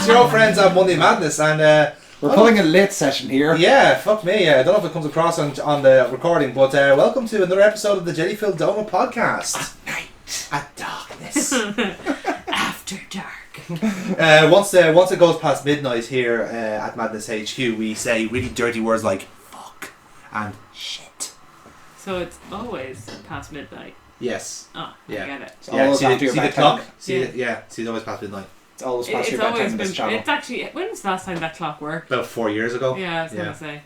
It's your old friends on Monday Madness, and we're pulling a late session here. Yeah, fuck me. I don't know if it comes across on the recording, but welcome to another episode of the Jellyfield Doma podcast. At night, at darkness, after dark. Once it goes past midnight here at Madness HQ, we say really dirty words like fuck and shit. So it's always past midnight. Yes. Oh, yeah. I get it. Yeah, see the clock? See it's always past midnight. It's always past your bedtime in this channel. It's actually, when was the last time that clock worked? About 4 years ago. Yeah, I was going to say.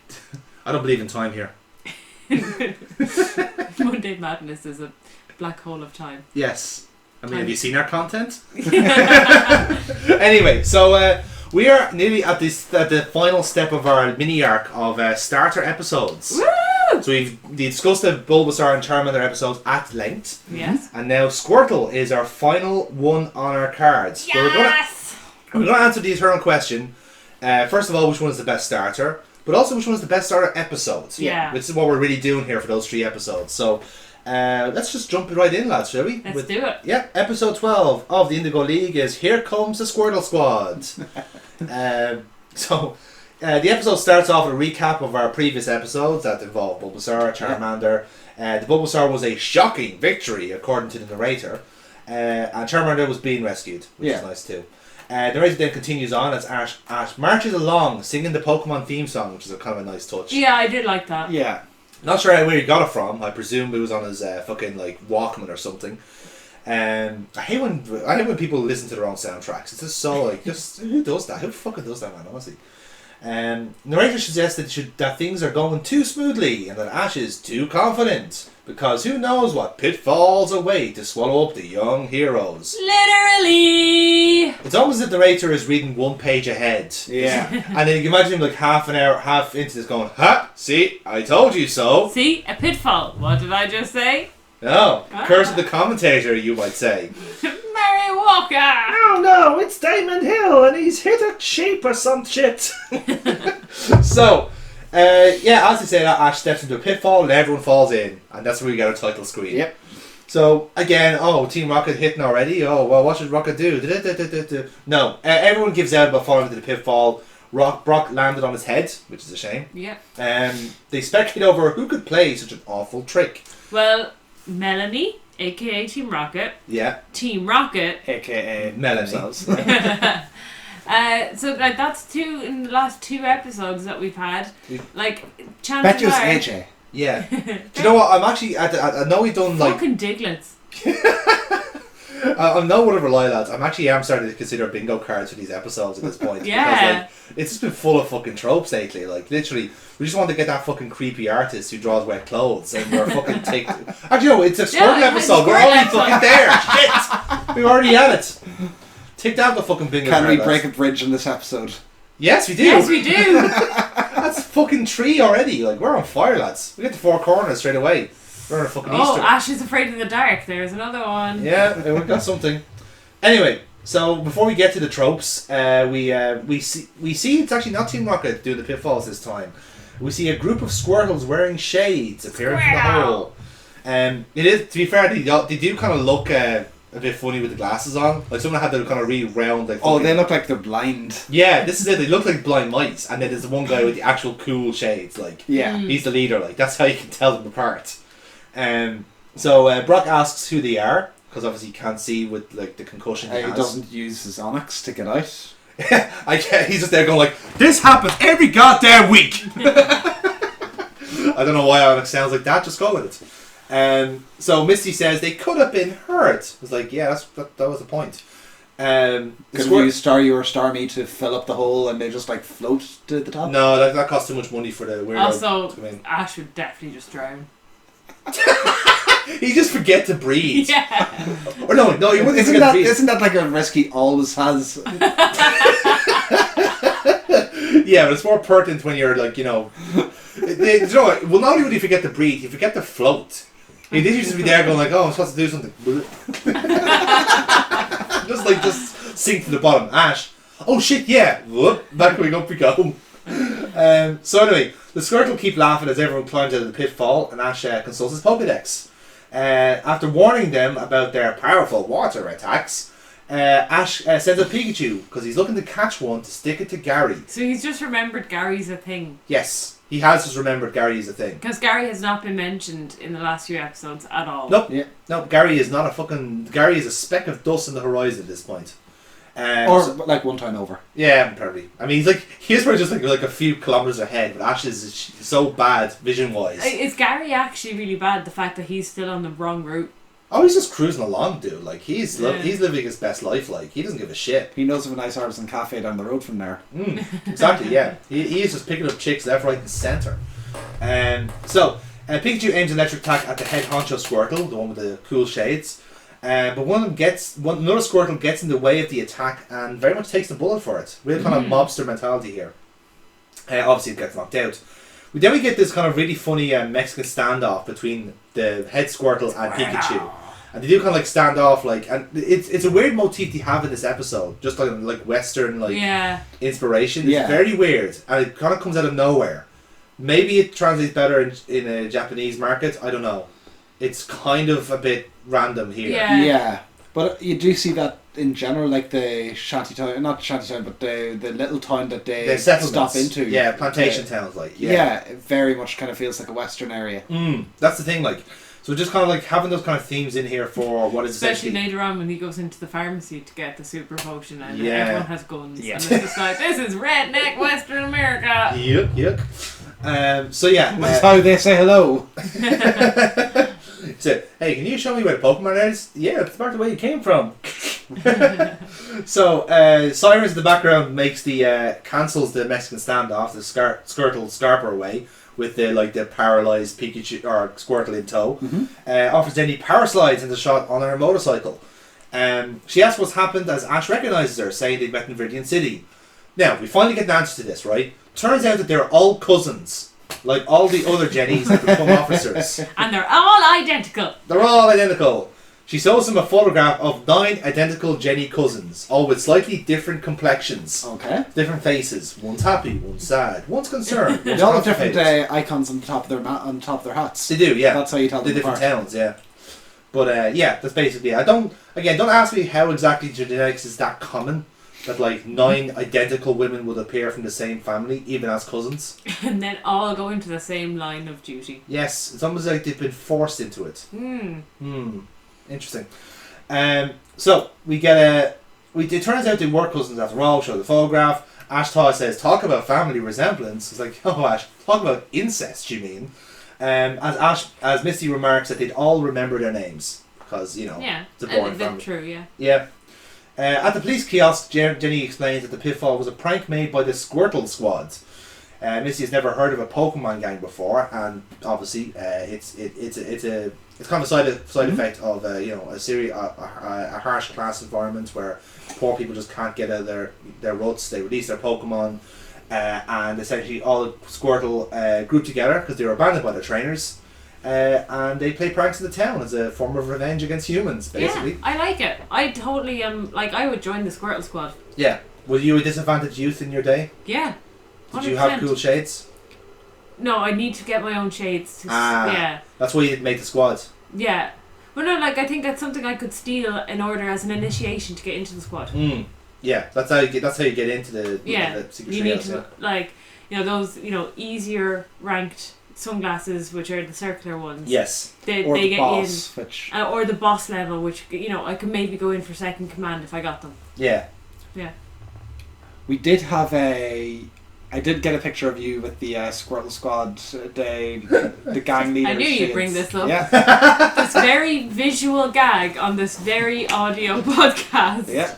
I don't believe in time here. Monday Madness is a black hole of time. Yes. I mean, have you seen our content? Anyway, so we are nearly at the final step of our mini arc of starter episodes. Woo! So we've discussed the Bulbasaur and Charmander episodes at length. Yes. And now Squirtle is our final one on our cards. Yes! We're going to answer the eternal question. First of all, which one is the best starter? But also, which one is the best starter episode? Yeah. Which is what we're really doing here for those 3 episodes. So let's just jump right in, lads, shall we? Let's do it. Yeah, episode 12 of the Indigo League is Here Comes the Squirtle Squad. The episode starts off with a recap of our previous episodes that involved Bulbasaur, Charmander. The Bulbasaur was a shocking victory, according to the narrator. And Charmander was being rescued, which is nice too. The narrator then continues on as Ash marches along, singing the Pokemon theme song, which is a kind of a nice touch. Yeah, I did like that. Yeah. Not sure where he got it from. I presume it was on his fucking like Walkman or something. I hate when people listen to their own soundtracks. It's just so like, who does that? Who fucking does that, man? Honestly. Narrator suggested that things are going too smoothly and that Ash is too confident because who knows what pitfalls await to swallow up the young heroes. Literally! It's almost as if the narrator is reading 1 page ahead. Yeah. And then you can imagine him like half into this going, ha, see, I told you so. See, a pitfall. What did I just say? No, curse of the commentator, you might say. Mary Walker! Oh no, it's Diamond Hill and he's hit a sheep or some shit. So, as they say that, Ash steps into a pitfall and everyone falls in. And that's where we get our title screen. Yep. So, again, Team Rocket hitting already. Oh, well, what should Rocket do? No, everyone gives out about falling into the pitfall. Brock landed on his head, which is a shame. Yeah. They speculate over who could play such an awful trick. Well, Melanie, aka Team Rocket. Yeah. Team Rocket, aka Melanie. So like that's 2 in the last 2 episodes that we've had. Like chances Bet you it's are. AJ. Yeah. Do you know what? I'm actually I know we've done like fucking Diglets. I'm no whatever lie, lads. I'm starting to consider bingo cards for these episodes at this point. Yeah. Because, like, it's just been full of fucking tropes lately. Like, literally, we just want to get that fucking creepy artist who draws wet clothes and we're fucking take... Actually, no, it's a Squirtle episode. We're already fucking there. Shit! We're already at it. Take down the fucking bingo card. Can we break a bridge in this episode? Yes, we do. Yes, we do. That's fucking 3 already. Like, we're on fire, lads. We get the 4 corners straight away. We're on a fucking Easter. Ash is afraid of the dark. There's another one. Yeah, we've got something. Anyway, so before we get to the tropes, we see it's actually not Team Rocket doing the pitfalls this time. We see a group of Squirtles wearing shades appearing from the hole. It is, to be fair, they do kind of look a bit funny with the glasses on. Like someone had to kind of really round. Like, they look like they're blind. Yeah, this is it. They look like blind mice, and then there's the one guy with the actual cool shades. Like, he's the leader. Like, that's how you can tell them apart. So Brock asks who they are because obviously he can't see with like the concussion he has. He doesn't use his onyx to get out. He's just there going like, this happens every goddamn week. I don't know why onyx sounds like that. Just go with it. So Misty says they could have been hurt. It's like, yeah, that was the point. Could you use Staryu or Starmie to fill up the hole and they just like float to the top? No, that costs too much money for the weirdo. Also, Ash would definitely just drown. He just forget to breathe. Yeah. Or no, he wouldn't forget to breathe. Isn't that like a risk he always has? Yeah, but it's more pertinent when you're like, well, not only would he forget to breathe, he forget to float. He'd just be there going like, I'm supposed to do something. just sink to the bottom. Ash. Oh shit, yeah. Whoop, back we go. So anyway, the Squirtle keep laughing as everyone climbs out of the pitfall and Ash consults his Pokedex. After warning them about their powerful water attacks, Ash sends a Pikachu because he's looking to catch one to stick it to Gary. So he's just remembered Gary's a thing. Yes, he has just remembered Gary is a thing. Because Gary has not been mentioned in the last few episodes at all. Nope. Yeah. No, Gary is not a fucking... Gary is a speck of dust in the horizon at this point. Or like one time over. Yeah, probably. I mean, he's probably just like a few kilometers ahead, but Ash is so bad vision-wise. Is Gary actually really bad, the fact that he's still on the wrong route? Oh, he's just cruising along, dude. Like, he's living his best life, like. He doesn't give a shit. He knows of a nice artisan cafe down the road from there. Exactly, yeah. He is just picking up chicks left, right and centre. So, Pikachu aims an electric attack at the head honcho Squirtle, the one with the cool shades. But another Squirtle gets in the way of the attack and very much takes the bullet for it. Real kind of mobster mentality here. Obviously it gets knocked out. Then we get this kind of really funny Mexican standoff between the head Squirtle and Pikachu. And they do kind of like stand off, like, and it's a weird motif they have in this episode, just like Western inspiration. It's very weird, and it kind of comes out of nowhere. Maybe it translates better in a Japanese market. I don't know. It's kind of a bit random here. Yeah, but you do see that in general, like the shanty town, not shanty town, but the little town that they stop into. Yeah, plantation towns, like. Yeah, it very much kind of feels like a Western area. That's the thing, like. So just kind of like having those kind of themes in here for what is especially later on when he goes into the pharmacy to get the super potion and everyone has guns and it's just like, this is redneck Western America. Yep. So yeah, that's how they say hello. So, hey, can you show me where the Pokemon is? Yeah, it's about the way you came from. So Sirens in the background makes cancels the Mexican standoff, the Squirtle Scarper away with the paralysed Pikachu or Squirtle in tow. Offers Jenny power slides in the shot on her motorcycle. She asks what's happened as Ash recognises her, saying they've met in Viridian City. Now, we finally get an answer to this, right? Turns out that they're all cousins. Like all the other Jennies that become officers. And they're all identical. They're all identical. She shows him a photograph of 9 identical Jenny cousins, all with slightly different complexions. Okay. Different faces. One's happy, one's sad, one's concerned. They all have different icons on the top of their hats. They do, yeah. That's how you tell them the different apart. towns, yeah. But that's basically it. Don't ask me how exactly genetics is that common. That like 9 identical women would appear from the same family, even as cousins. And then all go into the same line of duty. Yes, it's almost like they've been forced into it. Interesting. So we get it turns out they were cousins after all. Show the photograph. Ash says, "Talk about family resemblance." It's like, oh Ash, talk about incest. You mean? As Misty remarks that they'd all remember their names because it's a boring family. True, Yeah. At the police kiosk, Jenny explains that the pitfall was a prank made by the Squirtle squad. Missy has never heard of a Pokemon gang before, and obviously it's kind of a side effect of a harsh class environment where poor people just can't get out of their ruts. They release their Pokemon, and essentially all Squirtle group together because they were abandoned by their trainers. And they play pranks in the town as a form of revenge against humans, basically. Yeah, I like it. I totally I would join the Squirtle squad. Yeah. Were you a disadvantaged youth in your day? Yeah. 100%. Did you have cool shades? No, I need to get my own shades. Yeah. That's why you didn't make the squad. Yeah. Well, no, I think that's something I could steal in order as an initiation to get into the squad. Yeah, that's how you get into the secret you trails, need to those easier ranked sunglasses, which are the circular ones. Yes. They get boss, in, or the boss level, which I could maybe go in for second command if I got them. Yeah. Yeah. We did have I did get a picture of you with the Squirtle Squad, the gang leader. I knew you'd bring this up. Yeah. This very visual gag on this very audio podcast. Yeah.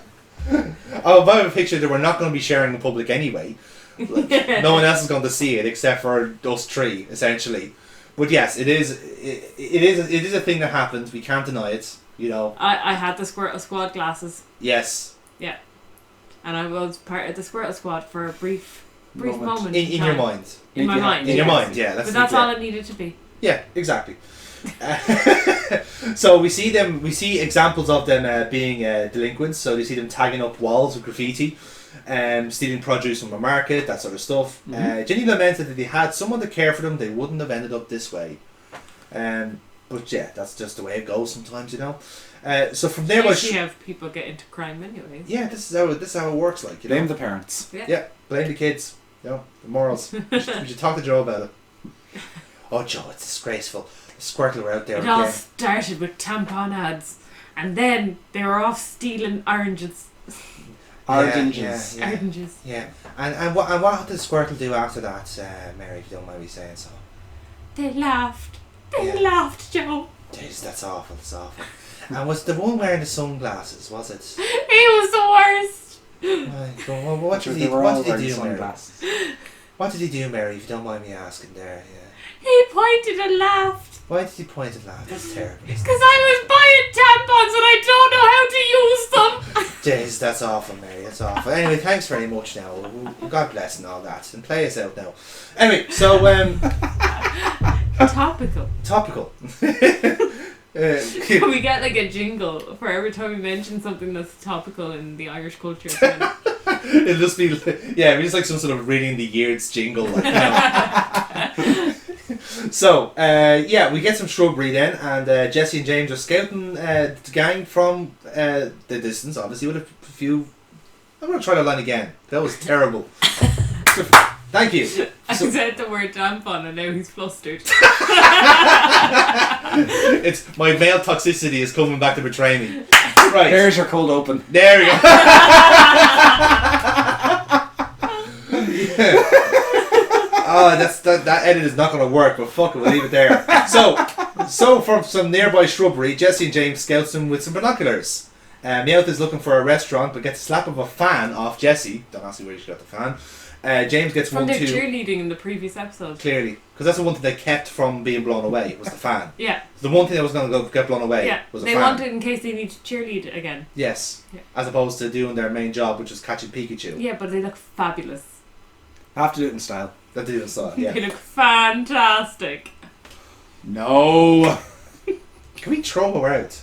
Oh, if I have a picture that we're not going to be sharing in public anyway. No one else is going to see it except for us 3, essentially. But yes, it is a thing that happens. We can't deny it. I had the Squirtle Squad glasses. Yes. Yeah. And I was part of the Squirtle Squad for a brief moment. In your mind. In my mind. In your mind, yeah. But that's all it needed to be. Yeah, exactly. So we see examples of them being delinquents. So you see them tagging up walls with graffiti, stealing produce from a market, that sort of stuff. Jenny lamented that if they had someone to care for them, they wouldn't have ended up this way. But yeah, that's just the way it goes sometimes, you know. So from there, you have people get into crime anyways. yeah, this is how it works. Like, you know, Blame the parents. yeah, blame the kids. You know, the morals. we should talk to Joe about it. Oh, Joe, it's disgraceful. The Squirtle were out there It again. all started with tampon ads, and then they were off stealing oranges. Oranges. Yeah. Oranges. Yeah. And what did Squirtle do after that, Mary, if you don't mind me saying so? They laughed. They Yeah. laughed, Joe. Jeez, that's awful, that's awful. And was the one wearing the sunglasses, was it? He was the worst. Right, well, what did he do, Mary? What did he do, Mary, if you don't mind me asking there? Yeah. He pointed and laughed. Why did he point and laugh? That's terrible. Because I was buying tampons and I don't know how to use them. Jeez, that's awful, Mary. That's awful. Anyway, thanks very much now. God bless and all that. And play us out now. Anyway, so, Topical. Can we get like a jingle for every time we mention something that's topical in the Irish culture? It'll just be, yeah, we just like some sort of reading the years jingle. Like, you know. So, yeah, we get some shrubbery then, and Jesse and James are scouting the gang from the distance, obviously, with a few... I'm going to try that line again. That was terrible. So, thank you. I said the word tampon and now he's flustered. It's my male toxicity is coming back to betray me. Right. There's your cold open. There we go. Oh, that edit is not going to work, but fuck it, we'll leave it there. So from some nearby shrubbery, Jesse and James scouts them with some binoculars. Meowth is looking for a restaurant, but gets a slap of a fan off Jesse. Don't ask me where she got the fan. James gets from one their too. cheerleading in the previous episode. Clearly, because that's the one thing they kept from being blown away was the fan. Yeah. The one thing that was going to get blown away was the fan. They wanted in case they need to cheerlead again. Yes. Yeah. As opposed to doing their main job, which is catching Pikachu. Yeah, but they look fabulous. I have to do it in style. That did it, so yeah. They look fantastic. No. Can we throw her out?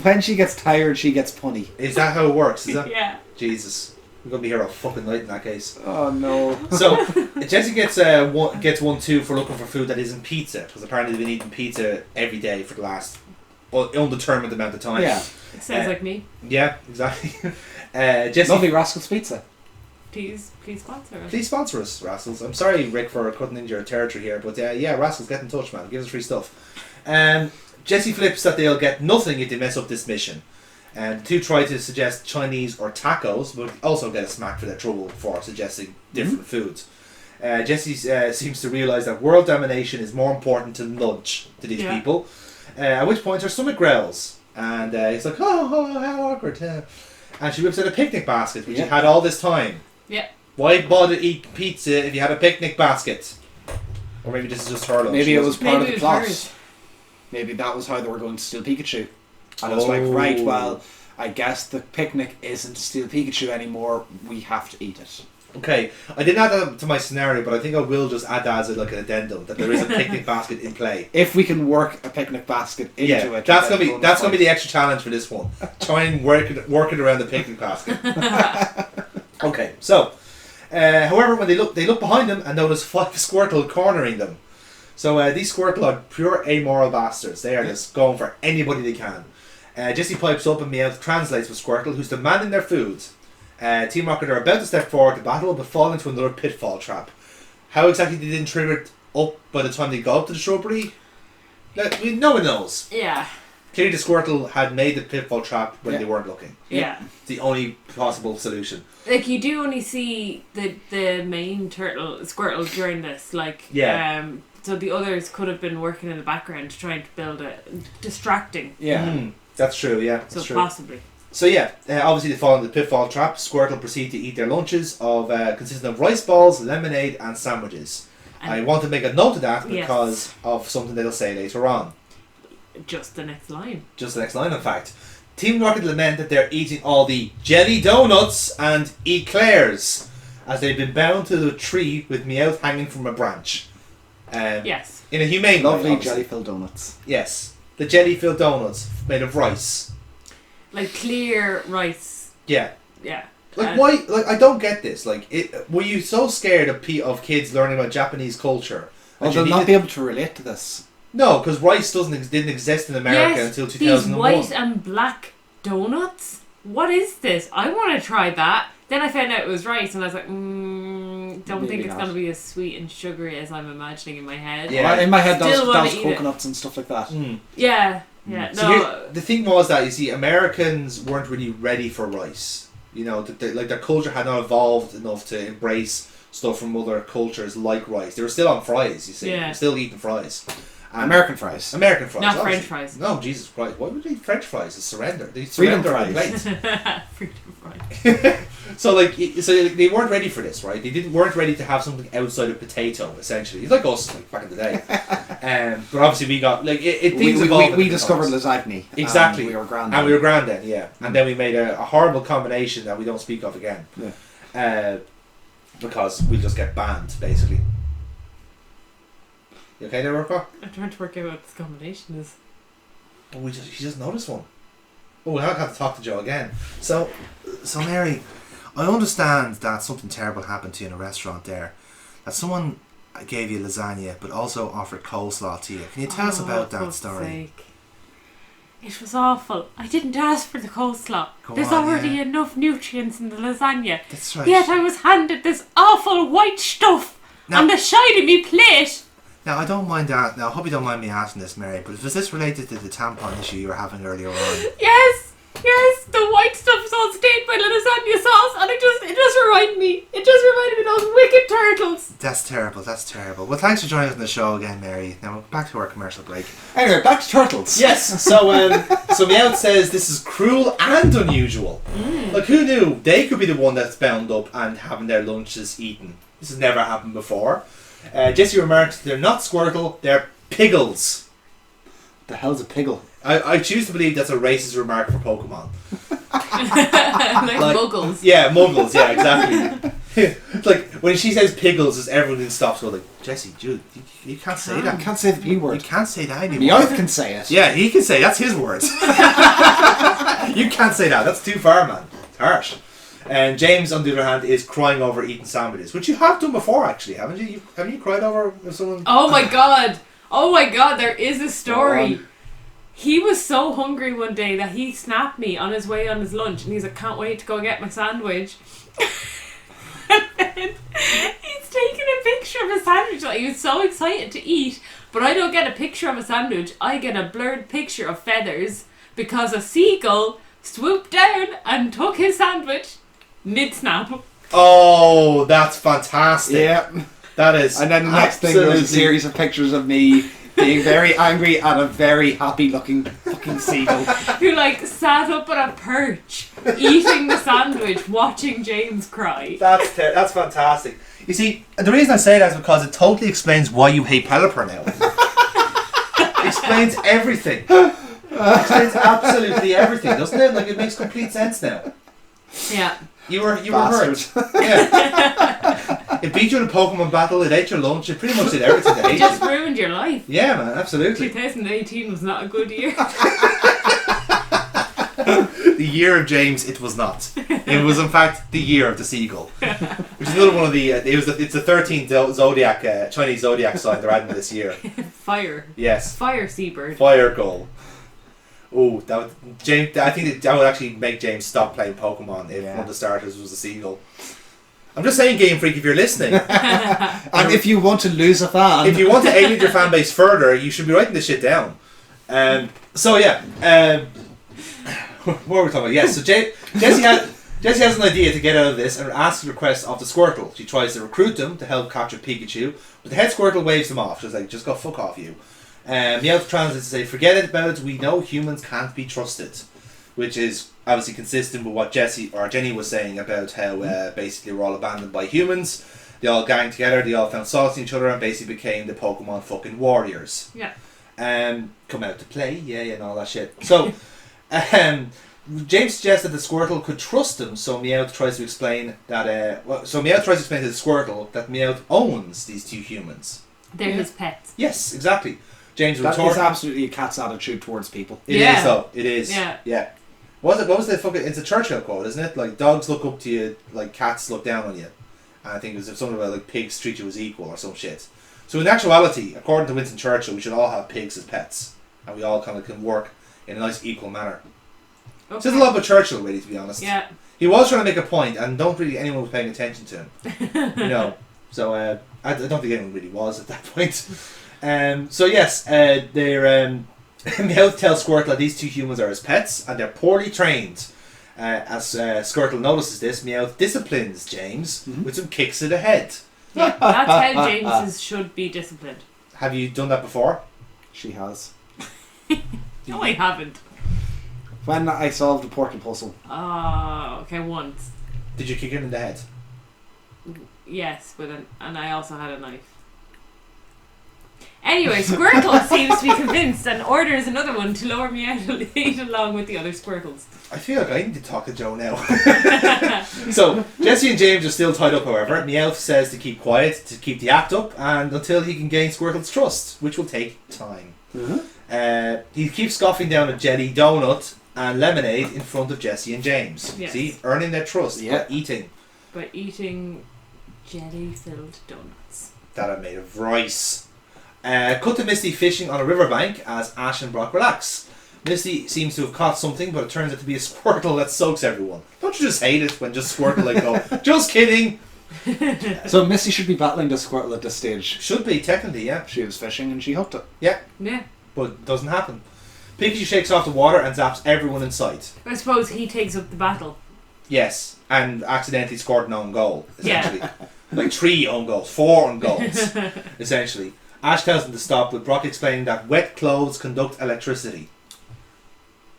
When she gets tired, she gets punny. Is that how it works? Is that? Yeah. Jesus. We're going to be here all fucking night in that case. Oh no. So, Jesse gets 1-2 for looking for food that isn't pizza, because apparently they've been eating pizza every day for the last undetermined amount of time. Yeah. It sounds like me. Yeah, exactly. Jesse, Lovely Rascals Pizza. Please sponsor us. please sponsor us, Rascals. I'm sorry, Rick, for cutting into your territory here, but yeah, Rascals, get in touch, man. Give us free stuff. Jesse flips that they'll get nothing if they mess up this mission. And the two try to suggest Chinese or tacos, but also get a smack for their trouble for suggesting different foods. Jesse seems to realise that world domination is more important than lunch to these people. At which point her stomach growls. And he's like, oh, how awkward. And she whips out a picnic basket, which he had all this time. Yeah. Why bother eat pizza if you had a picnic basket? Or maybe this is just her lunch. Maybe it was part of the plot. Hers. Maybe that was how they were going to steal Pikachu. And I was like, right, well, I guess the picnic isn't to steal Pikachu anymore. We have to eat it. Okay, I didn't add that to my scenario, but I think I will just add that as like an addendum, that there is a picnic basket in play. If we can work a picnic basket into it, that's gonna be the extra challenge for this one. Try and work it around the picnic basket. Okay, so however, when they look behind them and notice 5 Squirtle cornering them. So these Squirtle are pure amoral bastards. They are just going for anybody they can. Jesse pipes up and Meowth translates with Squirtle, who's demanding their food. Team Rocket are about to step forward to battle, but fall into another pitfall trap. How exactly they didn't trigger it up by the time they got up to the shrubbery? No one knows. Yeah. Clearly the Squirtle had made the pitfall trap when they weren't looking. Yeah. It's the only possible solution. Like, you do only see the main Squirtle during this. Like, so the others could have been working in the background trying to build distracting. Yeah. That's true, yeah. That's so true. Possibly. So yeah, obviously they fall into the pitfall trap. Squirtle proceed to eat their lunches consisting of rice balls, lemonade and sandwiches. I want to make a note of that because of something they'll say later on. Just the next line. In fact. Team Rocket lament that they're eating all the jelly donuts and eclairs as they've been bound to the tree with Meowth hanging from a branch. Yes. In a humane Lovely way, jelly-filled donuts. Yes. The jelly-filled donuts made of rice. Like clear rice. Yeah. Yeah. Like why? Like I don't get this. Like, were you so scared of kids learning about Japanese culture? Well, they'll not be able to relate to this. No, because rice didn't exist in America until 2001. These white and black donuts? What is this? I want to try that. Then I found out it was rice, and I was like, don't think it's going to be as sweet and sugary as I'm imagining in my head. Yeah, well, in my head, that was coconuts and stuff like that. Yeah. So the thing was that, you see, Americans weren't really ready for rice. You know, their culture had not evolved enough to embrace stuff from other cultures like rice. They were still on fries, you see. Yeah. They were still eating fries. American fries. Not obviously. French fries. No, Jesus Christ. Why would they eat French fries? It's surrender. They Freedom surrender fries. Freedom fries. So they weren't ready for this, right? They weren't ready to have something outside of potato, essentially. It's like us, like, back in the day. But obviously we got, like, things evolved. We discovered lasagna. Exactly. We were grand then, yeah. And then we made a horrible combination that we don't speak of again. Yeah. Because we just get banned, basically. You okay there, Rocco? I'm trying to work out what this combination is. Oh, she just noticed one. Oh, now I have to talk to Joe again. So Mary, I understand that something terrible happened to you in a restaurant there. That someone gave you lasagna, but also offered coleslaw to you. Can you tell us about that story? Sake. It was awful. I didn't ask for the coleslaw. There's on, already enough nutrients in the lasagna. That's right. Yet I was handed this awful white stuff on the side of me plate. Now, I don't mind that. Now, I hope you don't mind me asking this, Mary, but was this related to the tampon issue you were having earlier on? Yes, the white stuff's all stained by the lasagna sauce, and it just reminded me of those wicked turtles. That's terrible. Well, thanks for joining us on the show again, Mary. Now, back to our commercial break. Anyway, back to turtles. Yes, so Meowth says this is cruel and unusual. Like, who knew they could be the one that's bound up and having their lunches eaten? This has never happened before. Jesse remarks, they're not Squirtle, they're Piggles. The hell's a Piggle? I choose to believe that's a racist remark for Pokemon. like Muggles. Yeah, Muggles, yeah, exactly. It's like, when she says Piggles, everyone stops going like, Jesse, dude, you can't say that. You can't say the P word. You can't say that anymore. Meowth can say it. Yeah, he can say it. That's his words. You can't say that. That's too far, man. It's harsh. And James, on the other hand, is crying over eating sandwiches, which you have done before, actually, haven't you? Haven't you cried over someone? Oh my god! There is a story. He was so hungry one day that he snapped me on his way on his lunch, and he's like, "Can't wait to go get my sandwich." And then he's taking a picture of a sandwich. Like, he was so excited to eat, but I don't get a picture of a sandwich. I get a blurred picture of feathers because a seagull swooped down and took his sandwich. Mid-snap. Oh, that's fantastic. Yeah. That is. And then the next thing was a series of pictures of me being very angry at a very happy looking fucking seagull. Who, like, sat up on a perch, eating the sandwich, watching James cry. That's fantastic. You see, the reason I say that is because it totally explains why you hate Pelipper now. It explains everything. It explains absolutely everything, doesn't it? Like, it makes complete sense now. Yeah. You were hurt. Yeah. It beat you in a Pokemon battle, it ate your lunch, it pretty much did everything to hate It just ruined your life. Yeah, man, absolutely. 2018 was not a good year. The year of James, it was not. It was, in fact, the year of the seagull. Which is another one of the... it's the 13th zodiac, Chinese zodiac sign they're adding this year. Fire. Yes. Fire seabird. Fire gull. Oh, I think that would actually make James stop playing Pokemon if one of the starters was a seagull. I'm just saying, Game Freak, if you're listening. And if you want to lose a fan. If you want to alienate your fan base further, you should be writing this shit down. So, yeah. What were we talking about? Yes, so Jessie has an idea to get out of this and asks a request of the Squirtle. She tries to recruit them to help capture Pikachu, but the head Squirtle waves them off. She's like, just go fuck off, you. Meowth translates to say, forget it about it, we know humans can't be trusted. Which is obviously consistent with what Jenny was saying about how basically we're all abandoned by humans. They all gang together, they all found solace in each other and basically became the Pokemon fucking warriors. Yeah. Come out to play, and all that shit. So, James suggests that the Squirtle could trust him, so Meowth tries to explain that... Meowth tries to explain to the Squirtle that Meowth owns these two humans. They're his pets. Yes, exactly. James that is absolutely a cat's attitude towards people. It is, though. It is. Yeah. What was the fucking... It's a Churchill quote, isn't it? Like, dogs look up to you, like cats look down on you. And I think it was something about, like, pigs treat you as equal or some shit. So in actuality, according to Winston Churchill, we should all have pigs as pets, and we all kind of can work in a nice equal manner. Okay. Says a lot about Churchill, really, to be honest. Yeah. He was trying to make a point, and don't really anyone was paying attention to him. You know, so I don't think anyone really was at that point. So yes, they're Meowth tells Squirtle that these two humans are his pets, and they're poorly trained. As Squirtle notices this, Meowth disciplines James with some kicks to the head. Yeah, that's how Jameses should be disciplined. Have you done that before? She has. No, I haven't. When I solved the portal puzzle. Oh, okay, once. Did you kick him in the head? Yes, and I also had a knife. Anyway, Squirtle seems to be convinced and orders another one to lure me out to eat along with the other Squirtles. I feel like I need to talk to Joe now. So, Jessie and James are still tied up, however. Meowth says to keep quiet, to keep the act up, and until he can gain Squirtle's trust, which will take time. He keeps scoffing down a jelly donut and lemonade in front of Jessie and James. Yes. See, earning their trust by eating. By eating jelly-filled donuts. That are made of rice. Cut to Misty fishing on a riverbank as Ash and Brock relax. Misty seems to have caught something, but it turns out to be a Squirtle that soaks everyone. Don't you just hate it when just Squirtle like go, just kidding? So Misty should be battling the Squirtle at this stage. Should be, technically, yeah. She was fishing and she hooked it. Yeah. Yeah. But it doesn't happen. Pikachu shakes off the water and zaps everyone in sight. I suppose he takes up the battle. Yes, and accidentally scored an own goal, essentially. Yeah. Like 3 own goals, 4 own goals, essentially. Ash tells them to stop, with Brock explaining that wet clothes conduct electricity.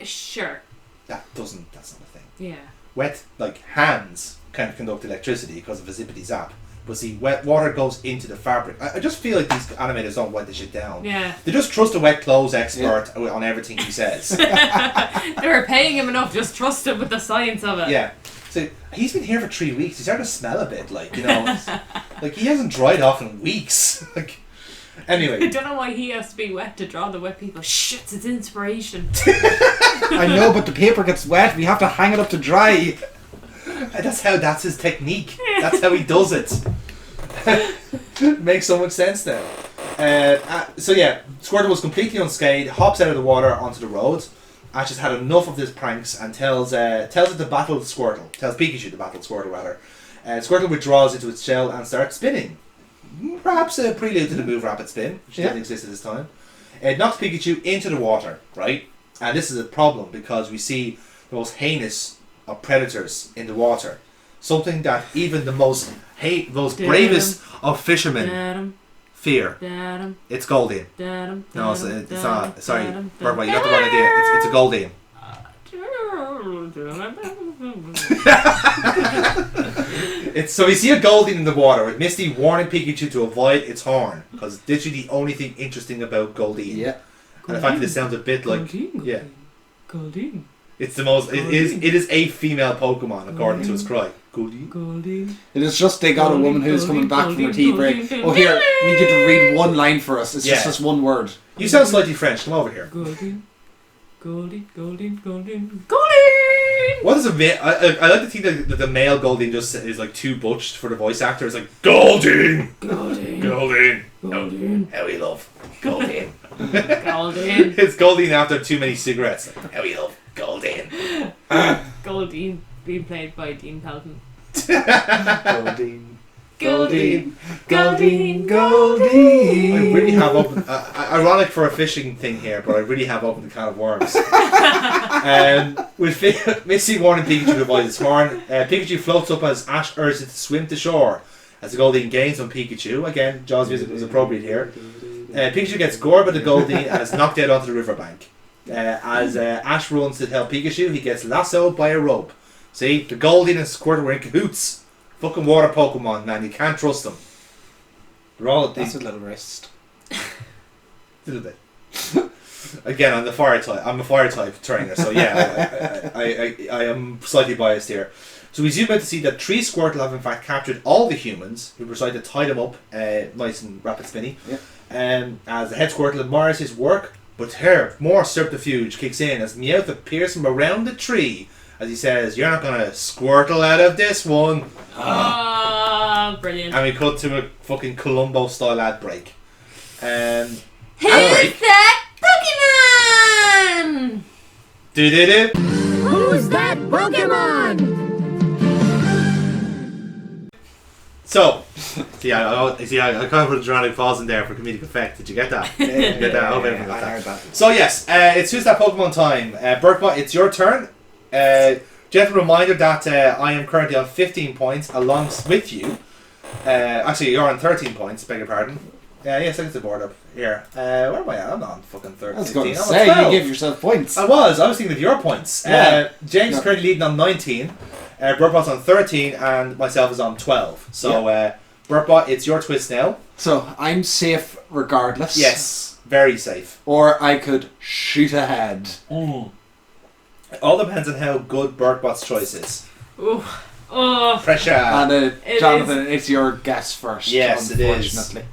Sure. That's not a thing. Yeah. Wet, like, hands can conduct electricity because of a zippity zap. But see, wet water goes into the fabric. I just feel like these animators don't write this shit down. Yeah. They just trust a wet clothes expert on everything he says. They were paying him enough, just trust him with the science of it. Yeah. So he's been here for 3 weeks. He's starting to smell a bit, like, you know. Like, he hasn't dried off in weeks. Like, anyway. I don't know why he has to be wet to draw the wet people. Shit, it's inspiration. I know, but the paper gets wet. We have to hang it up to dry. That's his technique. That's how he does it. Makes so much sense now. So yeah, Squirtle was completely unscathed, hops out of the water onto the road. Ash has had enough of these pranks and tells it to battle Squirtle. Tells Pikachu to battle Squirtle, rather. Squirtle withdraws into its shell and starts spinning. Perhaps a prelude to the move Rapid Spin, which didn't exist at this time. It knocks Pikachu into the water, right? And this is a problem because we see the most heinous of predators in the water. Something that even the most bravest of fishermen fear. It's Goldeen. No, it's not. Sorry, Birdway, you got the wrong idea. It's a Goldeen. So we see a Goldeen in the water with Misty warning Pikachu to avoid its horn because it's literally the only thing interesting about Goldeen. Yeah. And the fact that it sounds a bit like Goldeen. It's the most. It is a female Pokemon according to its cry. Goldeen. It is just they got a woman who's coming back from her tea break. Oh, here, we get to read one line for us. It's just this one word. You sound slightly French. Come over here. Goldeen. What is a male? I like to think that the male Goldeen just is like too butched for the voice actor. It's like Goldeen. How we love Goldeen. It's Goldeen after too many cigarettes. Like, how we love Goldeen. Goldeen being played by Dean Pelton. Goldeen. I really have opened. Ironic for a fishing thing here, but I really have opened the can of worms. With Misty warning Pikachu to avoid his horn, Pikachu floats up as Ash urges it to swim to shore. As the Goldeen gains on Pikachu, again, Jaws music was appropriate here. Pikachu gets gored by the Goldeen and is knocked out onto the riverbank. As Ash runs to help Pikachu, he gets lassoed by a rope. See, the Goldeen and Squirtle were in cahoots. Fucking water Pokemon, man, you can't trust them. They're all That's a little wrist. A little bit. Again, I'm a fire type trainer, so yeah, I am slightly biased here. So we zoom out to see that 3 Squirtle have in fact captured all the humans, who decide to tie them up, nice and rapid spinny. Yeah. As the head Squirtle admires his work, but here, more subterfuge kicks in as Meowth appears from around the tree, as he says, "You're not gonna Squirtle out of this one." Oh, brilliant. And we cut to a fucking Columbo style ad break. Who's break. that Pokemon? Do. Who's that Pokemon? So, I kind of put a dramatic pause in there for comedic effect. Did you get that? Did you get that? I hope everyone got I that. heard that. So yes, it's Who's That Pokemon time. Burkbot, it's your turn. Gentle reminder that I am currently on 15 points along with you. Actually, you're on 13 points, beg your pardon. Yes, I get the board up here. Where am I at? I'm not on fucking 13. I was going to I'm on say, 12. you give yourself points. I was thinking of your points. Yeah. James is Yeah. currently leading on 19. Burkbot's on 13 and myself is on 12. So, Burkbot, it's your twist now. So, I'm safe regardless. Yes, very safe. Or I could shoot ahead. It all depends on how good Burkbot's choice is. Ooh. Oh. Pressure. And It Jonathan, it's your guess first. Yes, it is. unfortunately.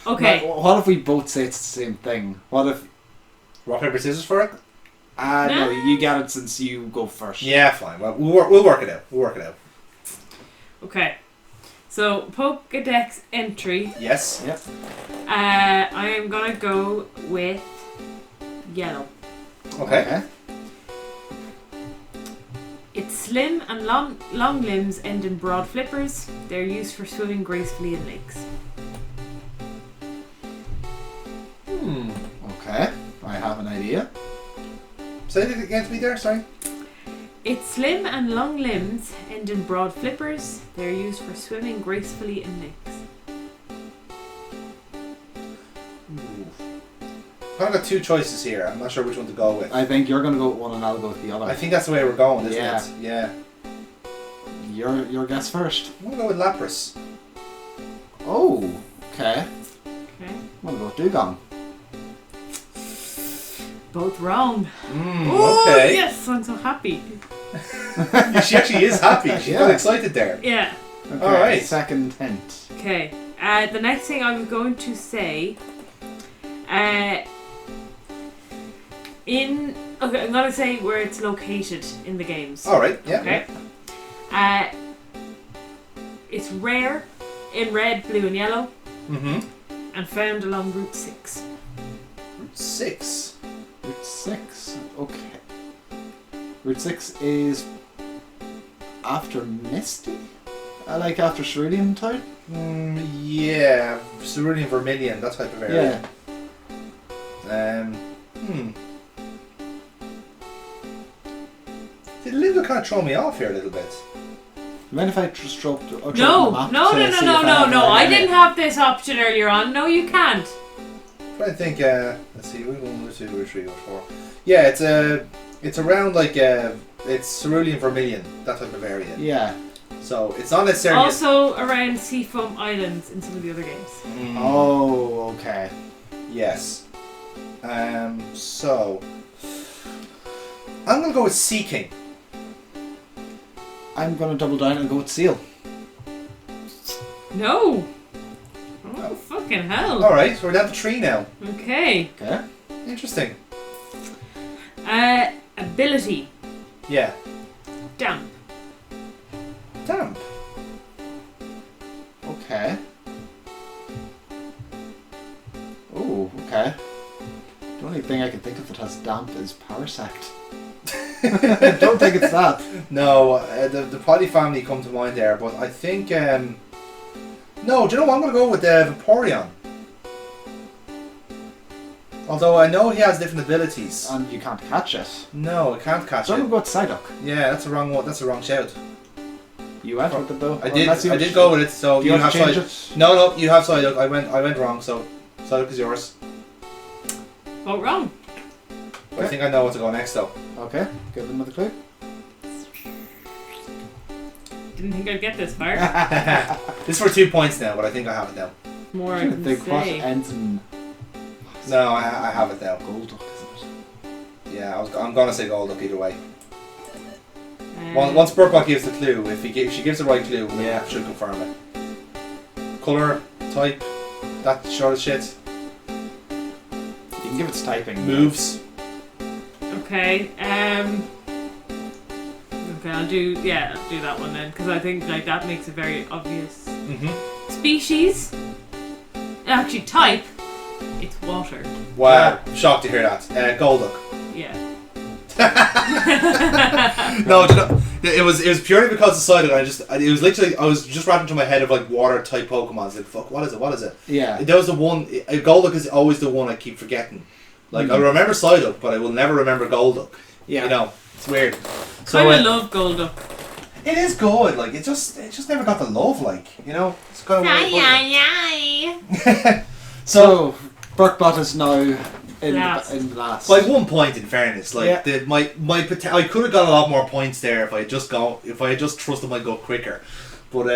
Okay. Now, what if we both say it's the same thing? What if... Rock, paper, scissors for it? no, you get it since you go first. Yeah, fine. Well, we'll work it out. Okay. So, Pokedex entry. Yes. Yep. I am gonna go with yellow. Okay. Its slim and long limbs end in broad flippers. They're used for swimming gracefully in lakes. Okay. I have an idea. Say it again to me there, sorry. Its slim and long limbs end in broad flippers. They're used for swimming gracefully in lakes. I've got two choices here. I'm not sure which one to go with. I think you're going to go with one and I'll go with the other. I think that's the way we're going, isn't Yeah. it? Yeah. Your guess first. I'm going to go with Lapras. Oh, okay. Okay. I'm going to go with Dugong. Both wrong. Okay. Yes, I'm so happy. She actually is happy. She got Yeah. excited there. Yeah. Okay, Alright. second hint. Okay. The next thing I'm going to say, I'm gonna say where it's located in the games. Alright, yeah. Okay. It's rare in red, blue, and yellow, Mm-hmm. and found along Route 6. Route 6. Route 6. Okay. Route 6 is after Misty? Like after Cerulean Tide? Yeah. Cerulean Vermilion, that type of area. Yeah. Did Linda kind of throw me off here a little bit? You mind if I just drop the map? No. to see if I have I an didn't idea? have this option earlier on. No, you can't. I think. Let's see. Route 1, Route 2, Route 3, Route 4. Yeah, it's around like it's Cerulean Vermilion, that type of area. Yeah. So it's not necessarily. Also around Seafoam Islands in some of the other games. Oh, okay. Yes. So I'm gonna go with Seeking. I'm going to double down and go with Seal. No. Oh, fucking hell. All right, so we're down to 3 now. Okay. Okay. Interesting. Ability. Yeah. Damp. Damp. Okay. Oh, okay. The only thing I can think of that has damp is Parasect. I don't think it's that. No, the Potty family come to mind there, but I think no. Do you know what? I'm gonna go with Vaporeon. Although I know he has different abilities. And you can't catch it. No, I can't catch So I'm it. going to go with Psyduck. Yeah, that's a wrong one. That's a wrong shout. You went with it though. I Unless you did go with it. So Do you you want have to change Psyduck. it? No, you have Psyduck. I went wrong. So Psyduck is yours. Both wrong. But I think I know what to go next though. Okay, give them another clue. Didn't think I'd get this far. This is for 2 points now, but I think I have it now. More I I'm can trying to think what say. ends in No, I have it now. Golduck, isn't it? Yeah, I'm gonna say Golduck either way. Um, Once Burkbot gives the clue, if she gives the right clue, then Yeah. I should confirm it. Colour, type, that sort of shit. You can give it typing. Moves. Okay. Okay, I'll do that one then, because I think like that makes it very obvious. Mm-hmm. Species, actually type, it's water. Wow, shocked to hear that. Golduck. Yeah. No, do you know, it was purely because of Psyduck. I was just wrapping into my head of like water type Pokemon. I was like, fuck, what is it? Yeah. That was the one. Golduck is always the one I keep forgetting. Like I remember Psyduck, but I will never remember Golduck. Yeah. You know, it's weird. So Kind of love Golduck. it is good. Like it just never got the love. Like you know, it's kind of. So, Burkbot is now in Last. last. By 1 point, in fairness, like Yeah. I could have got a lot more points there if I had just trusted my gut quicker. But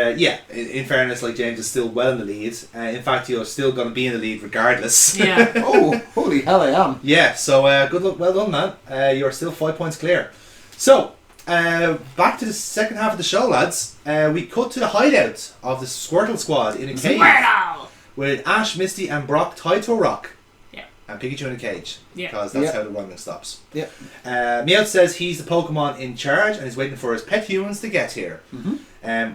in fairness, like James is still well in the lead. In fact, you're still going to be in the lead regardless. Yeah. Oh, holy hell, I am. Yeah. So good luck, well done, man. You are still 5 points clear. So back to the second half of the show, lads. We cut to the hideout of the Squirtle squad in a cave Squirtle! with Ash, Misty, and Brock tied to a rock. Yeah. And Pikachu in a cage. Yeah. Because that's Yeah. how the rhyming stops. Yeah. Meowth says he's the Pokemon in charge and is waiting for his pet humans to get here. Mm-hmm.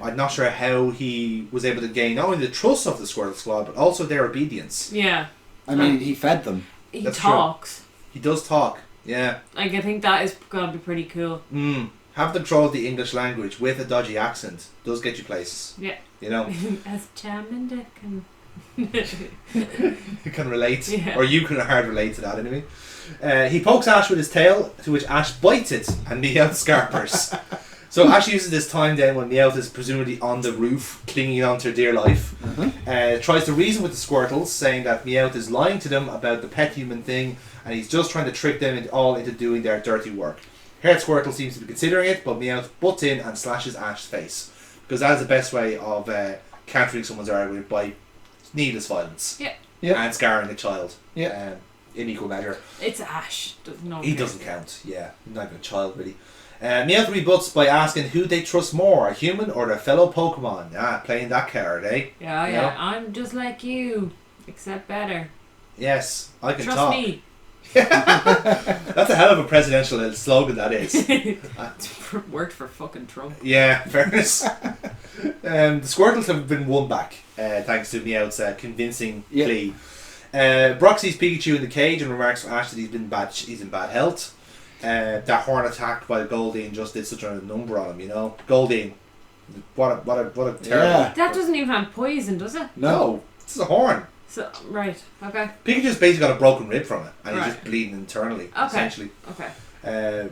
I'm not sure how he was able to gain not only the trust of the Squirtle squad, but also their obedience. Yeah. I mean, he fed them. He That's talks. He does talk. Yeah. Like, I think that is going to be pretty cool. Have control of the English language with a dodgy accent does get you places. Yeah. You know, As Charmander can... you can relate, Yeah. or you can hard relate to that anyway. He pokes Ash with his tail, to which Ash bites it, and Meowth scarpers. So Ash uses this time then when Meowth is presumably on the roof, clinging on to dear life. Tries to reason with the Squirtles, saying that Meowth is lying to them about the pet human thing, and he's just trying to trick them into doing their dirty work. Haired Squirtle seems to be considering it, but Meowth butts in and slashes Ash's face, because that is the best way of countering someone's argument by needless violence. Yeah. Yeah. And scarring a child. Yeah. In equal measure. It's Ash. No He one cares. doesn't count, yeah. Not even a child, really. Meowth rebuts by asking who they trust more, a human or their fellow Pokemon. Playing that card, eh? Yeah, You yeah. know? I'm just like you, except better. Yes, I can Trust talk. me. That's a hell of a presidential slogan, that is. Worked for fucking Trump. Yeah, fairness. The Squirtles have been won back, thanks to Meowth's convincing plea. Brock sees Pikachu in the cage and remarks to Ash that he's in bad health. That horn attack by Goldeen just did such a number on him, you know. Goldeen, what a terrible. Yeah. That doesn't even have poison, does it? No, this is a horn. So right, okay, Pikachu's basically got a broken rib from it, and he's Right. just bleeding internally, Okay. essentially. okay.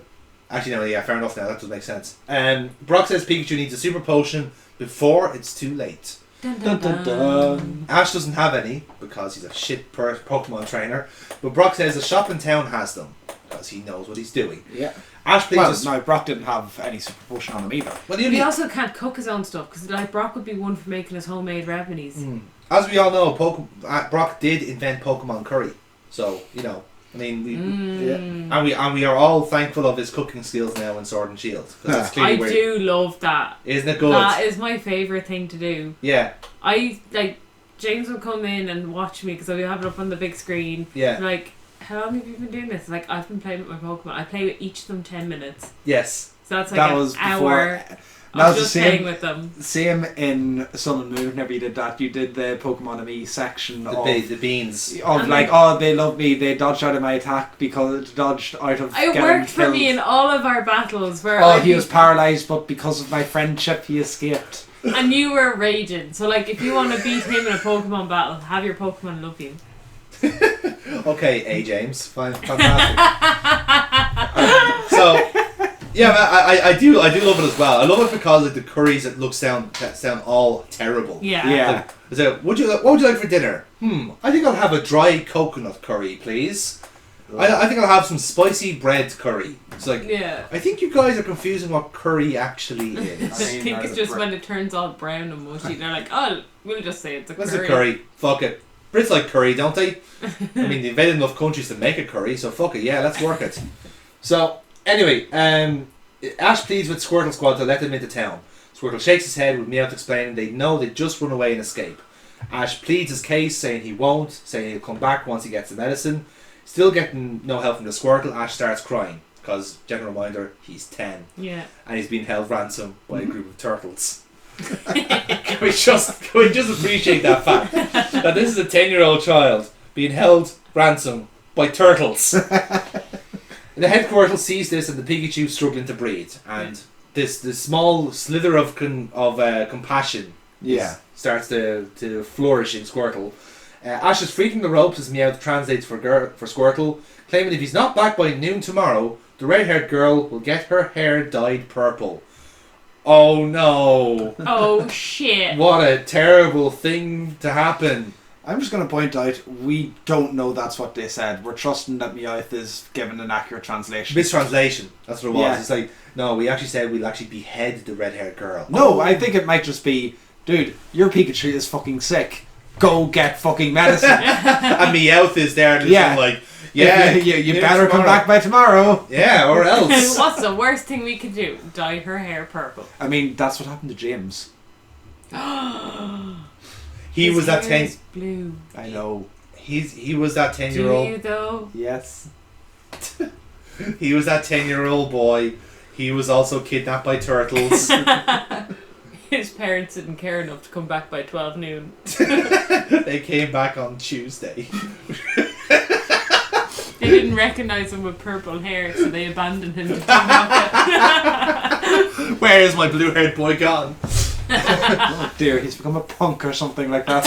Actually, no, yeah, fair enough now. That does make sense. Brock says Pikachu needs a super potion before it's too late. Dun, Dun, dun, dun. Ash doesn't have any because he's a shit Pokemon trainer, but Brock says the shop in town has them because he knows what he's doing. Yeah. Ash pleads Well, us- no, Brock didn't have any super potion on him either. Well, He also can't cook his own stuff because like Brock would be one for making his homemade remedies. as we all know, Brock did invent Pokemon curry, so you know. I mean, and we are all thankful of his cooking skills now in Sword and Shield. 'Cause that's I clearly where- do love that. Isn't it good? That is my favourite thing to do. Yeah, I like James would come in and watch me because I would have it up on the big screen. yeah, Like, how long have you been doing this? Like, I've been playing with my Pokemon. I play with each of them 10 minutes. yes. So that's like That an was hour before. of That was the just same. playing with them. Same in Sun and Moon. Whenever you did that, you did the Pokemon and Me section The beans. of And like, oh, they love me. They dodged out of my attack because it dodged out of. It getting worked for killed. me in all of our battles where Oh, I'd he be- was paralyzed, but because of my friendship, he escaped. and you were raging. So like, if you want to beat him in a Pokemon battle, have your Pokemon love you. Okay, A. James, fine, fantastic. So, yeah, I do love it as well. I love it because like the curries that sound all terrible. Yeah. Yeah. So, what would you like for dinner? I think I'll have a dry coconut curry, please. I think I'll have some spicy bread curry. It's like, Yeah. I think you guys are confusing what curry actually I is. mean, think there's it's a just br- when it turns all brown and mushy, they're like, oh, we'll just say it's a What's curry. a curry? Fuck it. Brits like curry, don't they? I mean, they invaded enough countries to make a curry, so fuck it. Yeah, let's work it. So, anyway, Ash pleads with Squirtle Squad to let them into town. Squirtle shakes his head with Meowth explaining they know they just run away and escape. Ash pleads his case, saying he won't, saying he'll come back once he gets the medicine. Still getting no help from the Squirtle, Ash starts crying. because, general reminder, he's 10. Yeah. And he's being held ransom by a group of turtles. Can we just appreciate that fact? That this is a 10-year-old child being held ransom by turtles. The head Squirtle sees this and the Pikachu struggling to breathe. And this small slither of compassion starts to flourish in Squirtle. Ash is free from the ropes as Meowth translates for Squirtle, claiming if he's not back by noon tomorrow, the red-haired girl will get her hair dyed purple. Oh no! Oh shit! What a terrible thing to happen. I'm just going to point out, we don't know that's what they said. We're trusting that Meowth is given an accurate translation. Mistranslation. That's what it was. Yeah. It's like, no, we actually said we'll actually behead the red-haired girl. No, I think it might just be, dude, your Pikachu is fucking sick. Go get fucking medicine. And Meowth is there and Yeah. like, yeah, you better come back by tomorrow. Yeah, or else. What's the worst thing we could do? Dye her hair purple. I mean, that's what happened to James. He was that 10. Blue. I know. He was that Do 10-year-old. you though? Yes. He was that 10-year-old boy. He was also kidnapped by turtles. His parents didn't care enough to come back by 12 noon. They came back on Tuesday. They didn't recognise him with purple hair, so they abandoned him to Team Rocket. Where is my blue-haired boy gone? Oh dear, he's become a punk or something like that.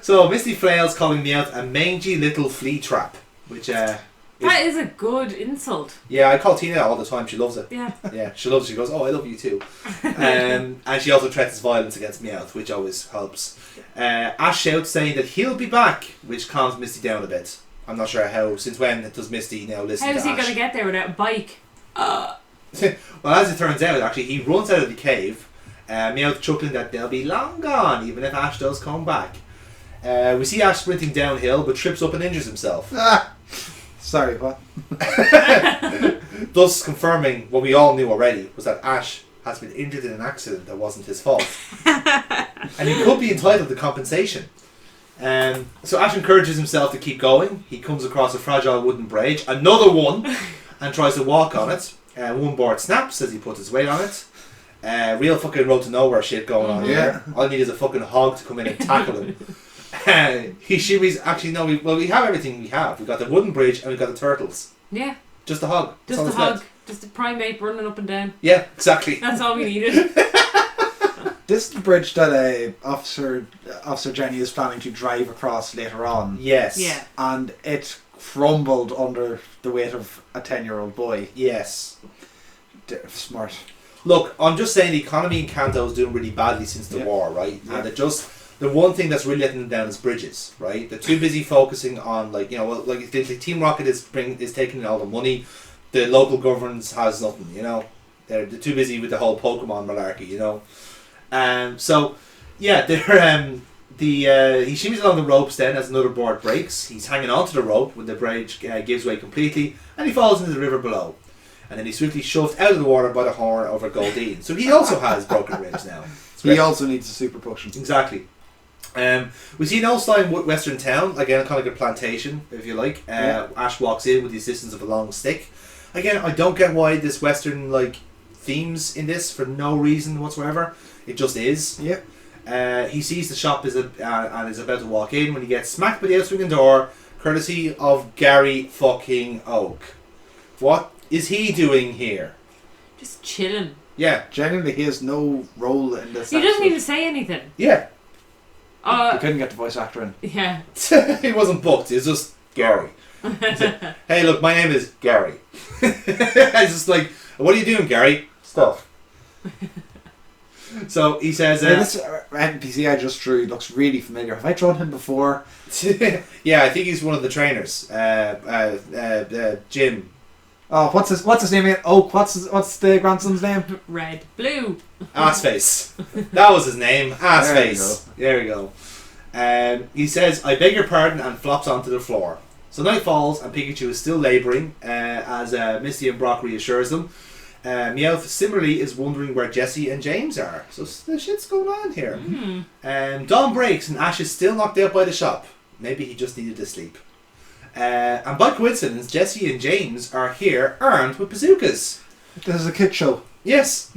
So Misty Flail's calling Meowth a mangy little flea trap, which That is a good insult. yeah, I call Tina that all the time. She loves it. Yeah. Yeah, she loves it. She goes, "Oh, I love you too." And she also threatens violence against Meowth, which always helps. Ash shouts saying that he'll be back, which calms Misty down a bit. I'm not sure how. Since when does Misty now listen How's to he Ash? going to get there without a bike? Well, as it turns out, actually, he runs out of the cave, Meowth chuckling that they'll be long gone, even if Ash does come back. We see Ash sprinting downhill, but trips up and injures himself. Sorry, what? Thus confirming what we all knew already, was that Ash has been injured in an accident that wasn't his fault. And he could be entitled to compensation. So Ash encourages himself to keep going. He comes across a fragile wooden bridge, another one, and tries to walk on it. One board snaps as he puts his weight on it. Real fucking road to nowhere shit going on here. All I need is a fucking hog to come in and tackle him. He shimmies. Actually, no. We have everything we have. We got the wooden bridge and we got the turtles. Yeah. Just the hog. Just the hog. Just the primate running up and down. Yeah, exactly. That's all we needed. This is the bridge that Officer Jenny is planning to drive across later on. Yes. Yeah. And it crumbled under the weight of a 10-year-old boy. Yes. Smart. Look, I'm just saying the economy in Kanto is doing really badly since the war, right? Yeah. And the one thing that's really letting them down is bridges, right? They're too busy focusing on the Team Rocket is taking in all the money. The local governance has nothing, They're too busy with the whole Pokemon malarkey, So yeah, they're he shimmies along the ropes then as another board breaks. He's hanging onto the rope when the bridge gives way completely, and he falls into the river below. And then he's swiftly shoved out of the water by the horn over Goldeen. So he also has broken ribs now. He also needs a super potion. Exactly. We see an old slime western town, again kind of like a plantation, if you like. Ash walks in with the assistance of a long stick. Again, I don't get why this western themes in this for no reason whatsoever. It just is. Yep. He sees the shop and is about to walk in when he gets smacked by the outswinging door, courtesy of Gary fucking Oak. What is he doing here? Just chilling. Yeah. Genuinely, he has no role in this. He doesn't episode. even say anything. Yeah. They couldn't get the voice actor in. Yeah. He wasn't booked. It's just Gary. He said, "Hey, look, my name is Gary." It's just like, "What are you doing, Gary?" Stuff. So he says, This NPC I just drew looks really familiar. Have I drawn him before? "Yeah, I think he's one of the trainers, Jim." Oh, what's his name again? Oak. What's the grandson's name? Red. Blue. Assface. That was his name. Assface. There we go. He says, "I beg your pardon," and flops onto the floor. So night falls and Pikachu is still labouring as Misty and Brock reassures them. Meowth similarly is wondering where Jessie and James are. So the shit's going on here. Dawn breaks and Ash is still knocked out by the shop. Maybe he just needed to sleep. And by coincidence, Jesse and James are here armed with bazookas. This is a kid show. Yes.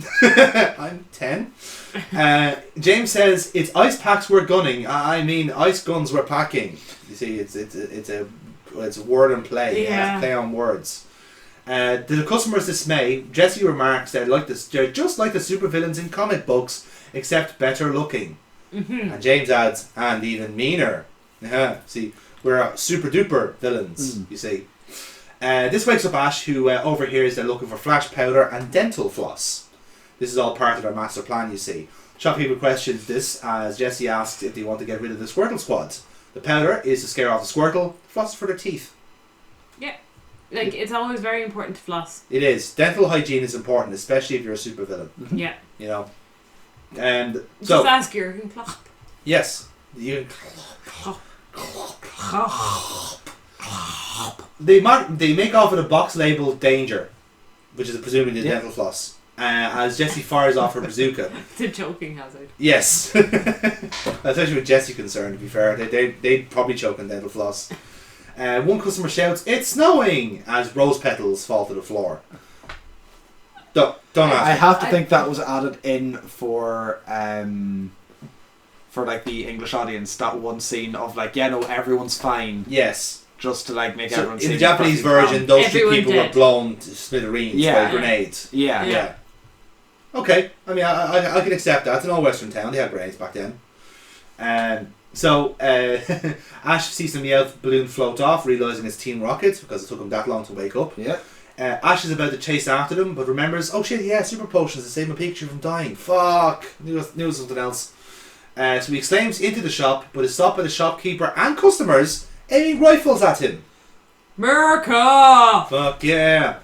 I'm 10. James says, it's ice packs we're gunning. I mean, ice guns we're packing. You see, it's a word and play. Yeah. It's a play on words. To the customer's dismay, Jesse remarks they're just like the supervillains in comic books, except better looking. Mm-hmm. And James adds, and even meaner. See, we're super duper villains, you see. This wakes up Ash, who overhears they're looking for flash powder and dental floss. This is all part of their master plan, you see. Shopkeeper questions this as Jesse asks if they want to get rid of the Squirtle squad. The powder is to scare off the Squirtle, floss is for their teeth. Yeah. Like, it's always very important to floss. It is. Dental hygiene is important, especially if you're a supervillain. Mm-hmm. Yeah. You know? And Just so, ask your plop. yes. You They make off with a box labeled danger, which is presumably the dental floss, as Jessie fires off her bazooka. It's a choking hazard. Yes. Especially with Jessie concerned, to be fair. They'd probably choke on dental floss. One customer shouts, "It's snowing!" as rose petals fall to the floor. Don't ask I me. have to think that was added in for like the English audience, that one scene of like, yeah, no, everyone's fine. Yes. Just to like make So everyone in seem the Japanese perfectly version, calm. those Everyone two people dead. were blown to smithereens Yeah. by a grenade. Yeah. Yeah. Okay. I mean, I can accept that. It's an all Western town. They had grenades back then. So Ash sees the Meowth balloon float off, realising it's Team Rocket because it took him that long to wake up. Yeah. Ash is about to chase after them, but remembers, oh shit, yeah, super potions to save my Pikachu from dying. Fuck. Knew it was something else. So he exclaims into the shop, but is stopped by the shopkeeper and customers aiming rifles at him. America! Fuck yeah.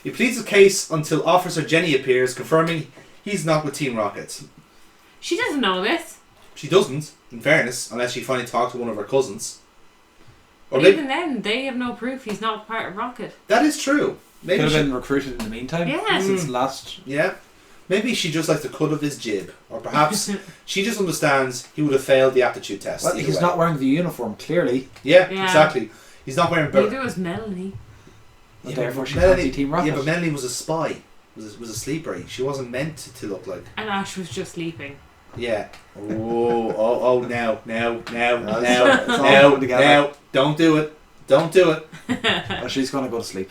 He pleads his case until Officer Jenny appears, confirming he's not with Team Rocket. She doesn't know this. She doesn't, in fairness, unless she finally talked to one of her cousins. Or But maybe even then, they have no proof he's not part of Rocket. that is true. Maybe Could have she, been recruited in the meantime. Yeah. Since last. yeah. Maybe she just likes the cut of his jib, or perhaps she just understands he would have failed the aptitude test. Well, either he's way. not wearing the uniform, clearly. Yeah, Yeah. exactly. He's not wearing. Neither was Melanie. But but therefore she can't Melanie- be Team Rocket. Yeah, but Melanie was a spy. Was a sleeper. She wasn't meant to look like. And Ash was just sleeping. Yeah. Oh, now, it's all coming together. don't do it. Don't do it. Well, she's gonna go to sleep.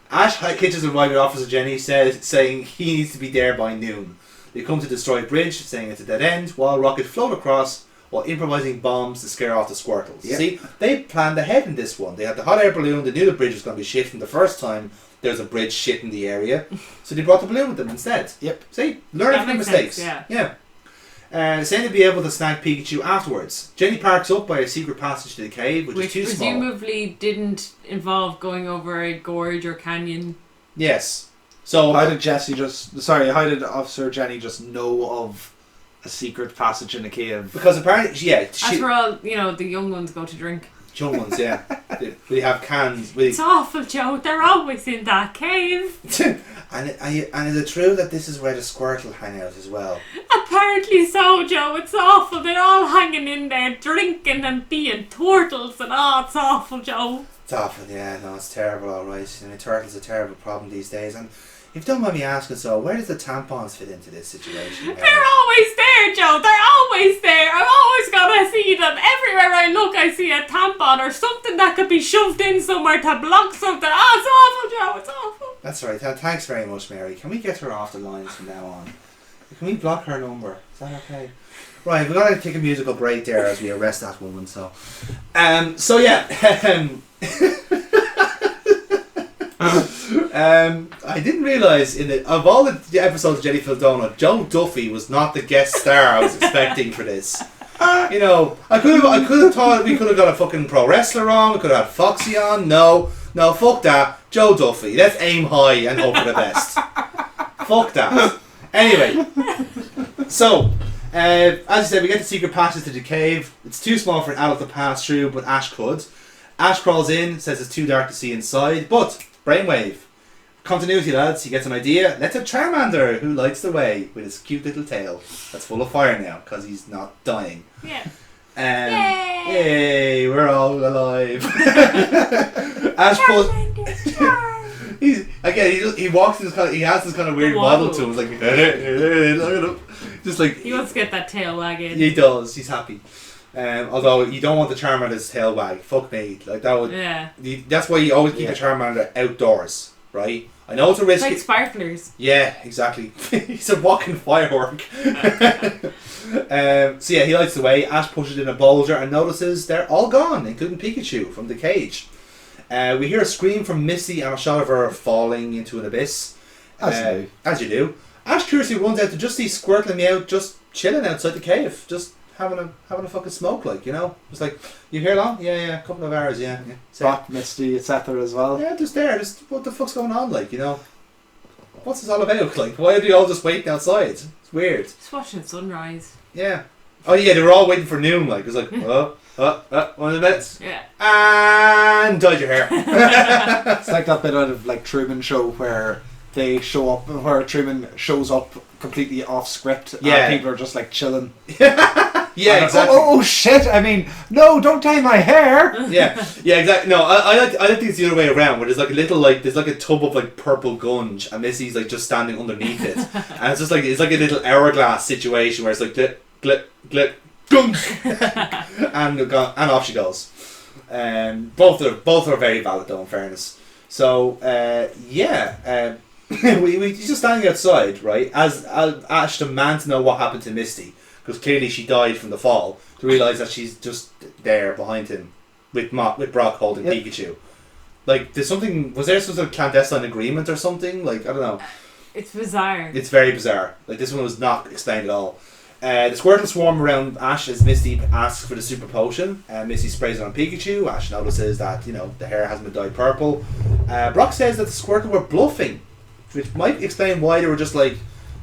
Ash catches a ride with Officer Jenny, saying he needs to be there by noon. They come to destroy a bridge, saying it's a dead end, while Rocket float across while improvising bombs to scare off the Squirtles. Yep. See, they planned ahead in this one. They had the hot air balloon, they knew the bridge was going to be shit from the first time there's a bridge shit in the area, so they brought the balloon with them instead. Yep. See, learn That from their makes mistakes. sense, Yeah. Saying they'd be able to snag Pikachu afterwards. Jenny parks up by a secret passage to the cave, which is too small. presumably didn't involve going over a gorge or canyon. Yes. So How did Officer Jenny just know of a secret passage in a cave? because apparently, yeah, That's where all, the young ones go to drink. young ones, yeah, we have cans. It's awful, Joe. They're always in that cave. And is it true that this is where the Squirtle hang out as well? Apparently so, Joe. It's awful. They're all hanging in there drinking and being turtles and it's awful, Joe. It's awful, yeah, no, it's terrible, alright. I mean, turtles are a terrible problem these days, and if you don't mind me asking, so where does the tampons fit into this situation? They're always there, Joe. They're always there. I'm always gonna see them. Everywhere I look, I see a tampon or something that could be shoved in somewhere to block something. It's awful, Joe. It's awful. That's right. Thanks very much, Mary. Can we get her off the lines from now on? Can we block her number? Is that okay? Right, we're gonna take a musical break there as we arrest that woman. So yeah. I didn't realise of all the episodes of Jenny Fildona, Joe Duffy was not the guest star I was expecting for this. I could have thought we could have got a fucking pro wrestler on. We could have had Foxy on. No, fuck that. Joe Duffy. Let's aim high and hope for the best. Fuck that. Anyway, so as I said, we get the secret passage to the cave. It's too small for an adult to pass through, but Ash could. Ash crawls in, says it's too dark to see inside, but brainwave. Continuity, lads. He gets an idea. Let's have Charmander, who lights the way with his cute little tail that's full of fire now because he's not dying. Yeah. Yay, we're all alive. Ash pulls. He walks in this kind of, he has this kind of weird waddle to him. It's like, look at him. Just like he wants to get that tail wagging. He does. He's happy. Although you don't want the Charmander's tail wag. Fuck me. Like that would. Yeah. That's why you always keep the Charmander outdoors, right? I know it's a risk. Like sparklers. Yeah, exactly. He's a walking firework. So yeah, he lights the way. Ash pushes in a boulder and notices they're all gone, including Pikachu from the cage. We hear a scream from Misty and a shot of her falling into an abyss. As you do. Ash curiously runs out to just see Squirtle and Meowth just chilling outside the cave, just having a fucking smoke, like, you know. It's like, you here long? Yeah, a couple of hours, yeah. Rock, Misty, etc. as well. Yeah, just there. Just what the fuck's going on, like, you know? What's this all about? Like, why are they all just waiting outside? It's weird. Just watching sunrise. Yeah. Oh yeah, they were all waiting for noon. Like, it was like, 1 of the bits. Yeah. And dyed your hair. It's like that bit out of like Truman Show where they show up, where Truman shows up completely off script. Yeah. And people are just like chilling. Yeah, exactly. Oh shit! I mean, no, don't dye my hair. Yeah, exactly. No, I think it's the other way around. Where there's like a little there's like a tub of like purple gunge, and Missy's like just standing underneath it, and it's just like it's like a little hourglass situation where it's like glip, glip, glip, gunge, and off she goes. Both are very valid though, in fairness. So he's just standing outside, right? As Ash demands to know what happened to Misty. Because clearly she died from the fall, to realise that she's just there behind him with Brock holding Pikachu. Like, was there some sort of clandestine agreement or something? Like, I don't know. It's bizarre. It's very bizarre. Like, this one was not explained at all. The Squirtle swarm around Ash as Misty asks for the super potion. Misty sprays it on Pikachu. Ash notices that, you know, the hair hasn't been dyed purple. Brock says that the Squirtle were bluffing, which might explain why they were just like,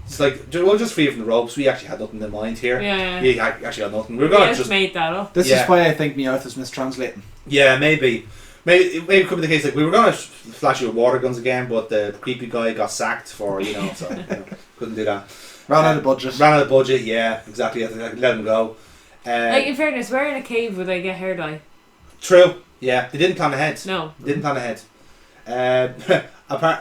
it's like, we'll just free it from the ropes. We actually had nothing in mind here. Yeah. We actually had nothing. We were going to just made that up. This is why I think Meowth is mistranslating. Yeah, maybe it could be the case. Like, we were going to flash you with water guns again, but the creepy guy got sacked for, you know, so couldn't do that. Ran out of budget. Yeah, exactly. I think let him go. Like, in fairness, where in a cave would they get hair dye? True. Yeah, they didn't plan ahead. No. Didn't plan ahead.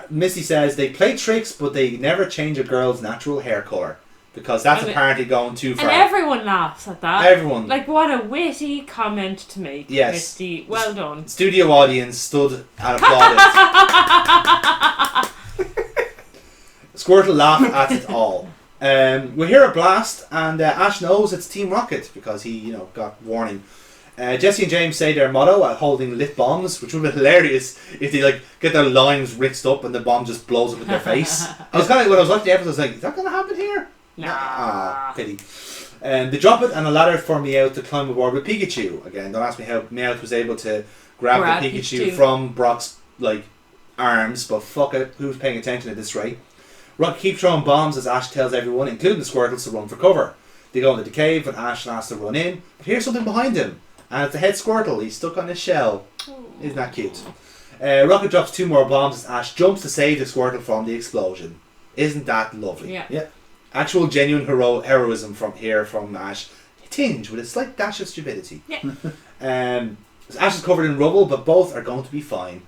Misty says they play tricks, but they never change a girl's natural hair colour. Because that's apparently going too far. And everyone laughs at that. Everyone. Like, what a witty comment to make, yes. Misty. Well done. Studio audience stood and applauded. Squirtle laughed at it all. We hear a blast, and Ash knows it's Team Rocket because he, you know, got warning. Jesse and James say their motto at holding lit bombs, which would be hilarious if they like get their lines rinsed up and the bomb just blows up in their face. I was kind of when I was watching the episode, I was like, is that going to happen here? Nah. Pity. They drop it and a ladder for Meowth to climb aboard with Pikachu. Again, don't ask me how Meowth was able to grab the Pikachu from Brock's like arms, but fuck it, who's paying attention at this rate? Rock keeps throwing bombs as Ash tells everyone, including the Squirtles, to run for cover. They go into the cave and Ash asks to run in, but here's something behind him. And it's the head Squirtle. He's stuck on his shell. Isn't that cute? Rocket drops 2 more bombs as Ash jumps to save the Squirtle from the explosion. Isn't that lovely? Yeah. Actual genuine heroism from Ash. Tinged with a slight dash of stupidity. Yeah. Ash is covered in rubble, but both are going to be fine.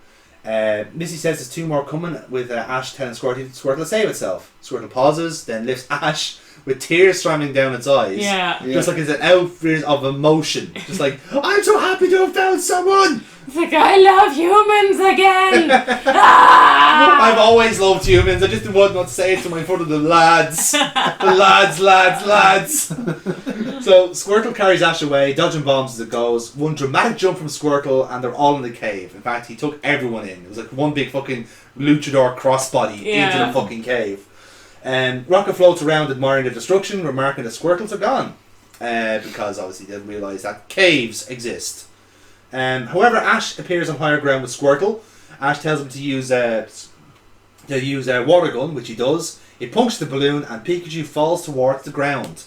Missy says there's 2 more coming, with Ash telling Squirtle to save itself. Squirtle pauses, then lifts Ash with tears streaming down its eyes. Yeah. Just like it's an outburst of emotion. Just like, I'm so happy to have found someone! It's like, I love humans again! Ah! I've always loved humans. I just didn't want to say it to my in front of the lads. The lads. So Squirtle carries Ash away, dodging bombs as it goes. One dramatic jump from Squirtle, and they're all in the cave. In fact, he took everyone in. It was like one big fucking luchador crossbody into the fucking cave. Rocket floats around admiring the destruction, remarking that Squirtles are gone. Because obviously he didn't realise that caves exist. However, Ash appears on higher ground with Squirtle. Ash tells him to use a water gun, which he does. It punctures the balloon and Pikachu falls towards the ground.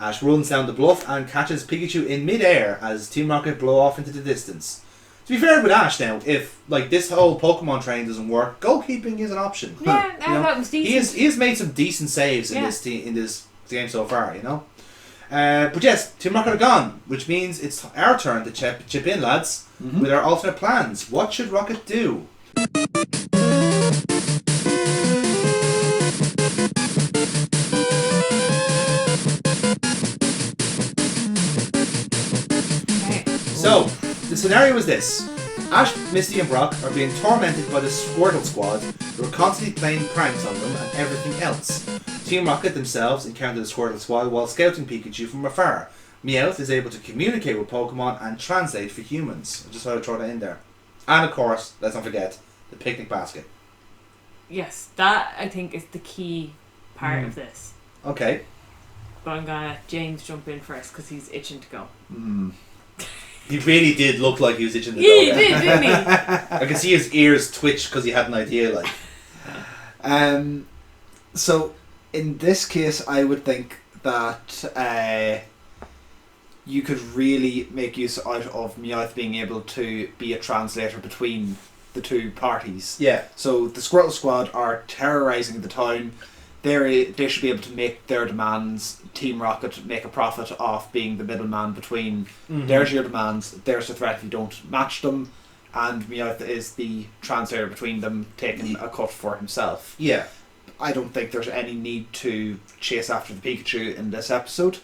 Ash runs down the bluff and catches Pikachu in mid-air as Team Rocket blow off into the distance. To be fair with Ash now, if like this whole Pokemon train doesn't work, goalkeeping is an option. Yeah, that was decent. He has made some decent saves in this game so far, you know. But yes, Team Rocket are gone, which means it's our turn to chip in, lads, with our alternate plans. What should Rocket do? Okay. So, the scenario is this. Ash, Misty and Brock are being tormented by the Squirtle squad who are constantly playing pranks on them and everything else. Team Rocket themselves encounter the Squirtle squad while scouting Pikachu from afar. Meowth is able to communicate with Pokemon and translate for humans. I just thought I'd throw that in there. And of course, let's not forget, the picnic basket. Yes, that I think is the key part of this. Okay. But I'm gonna let James jump in first because he's itching to go. He really did look like he was itching the Yeah, he dog. did, didn't he? I can see his ears twitch because he had an idea, like. So, in this case, I would think that you could really make use out of Meowth being able to be a translator between the two parties. Yeah. So the Squirtle Squad are terrorising the town. They should be able to make their demands. Team Rocket make a profit off being the middleman between. There's your demands. There's the threat if you don't match them. And Meowth is the translator between them, taking a cut for himself. Yeah. I don't think there's any need to chase after the Pikachu in this episode.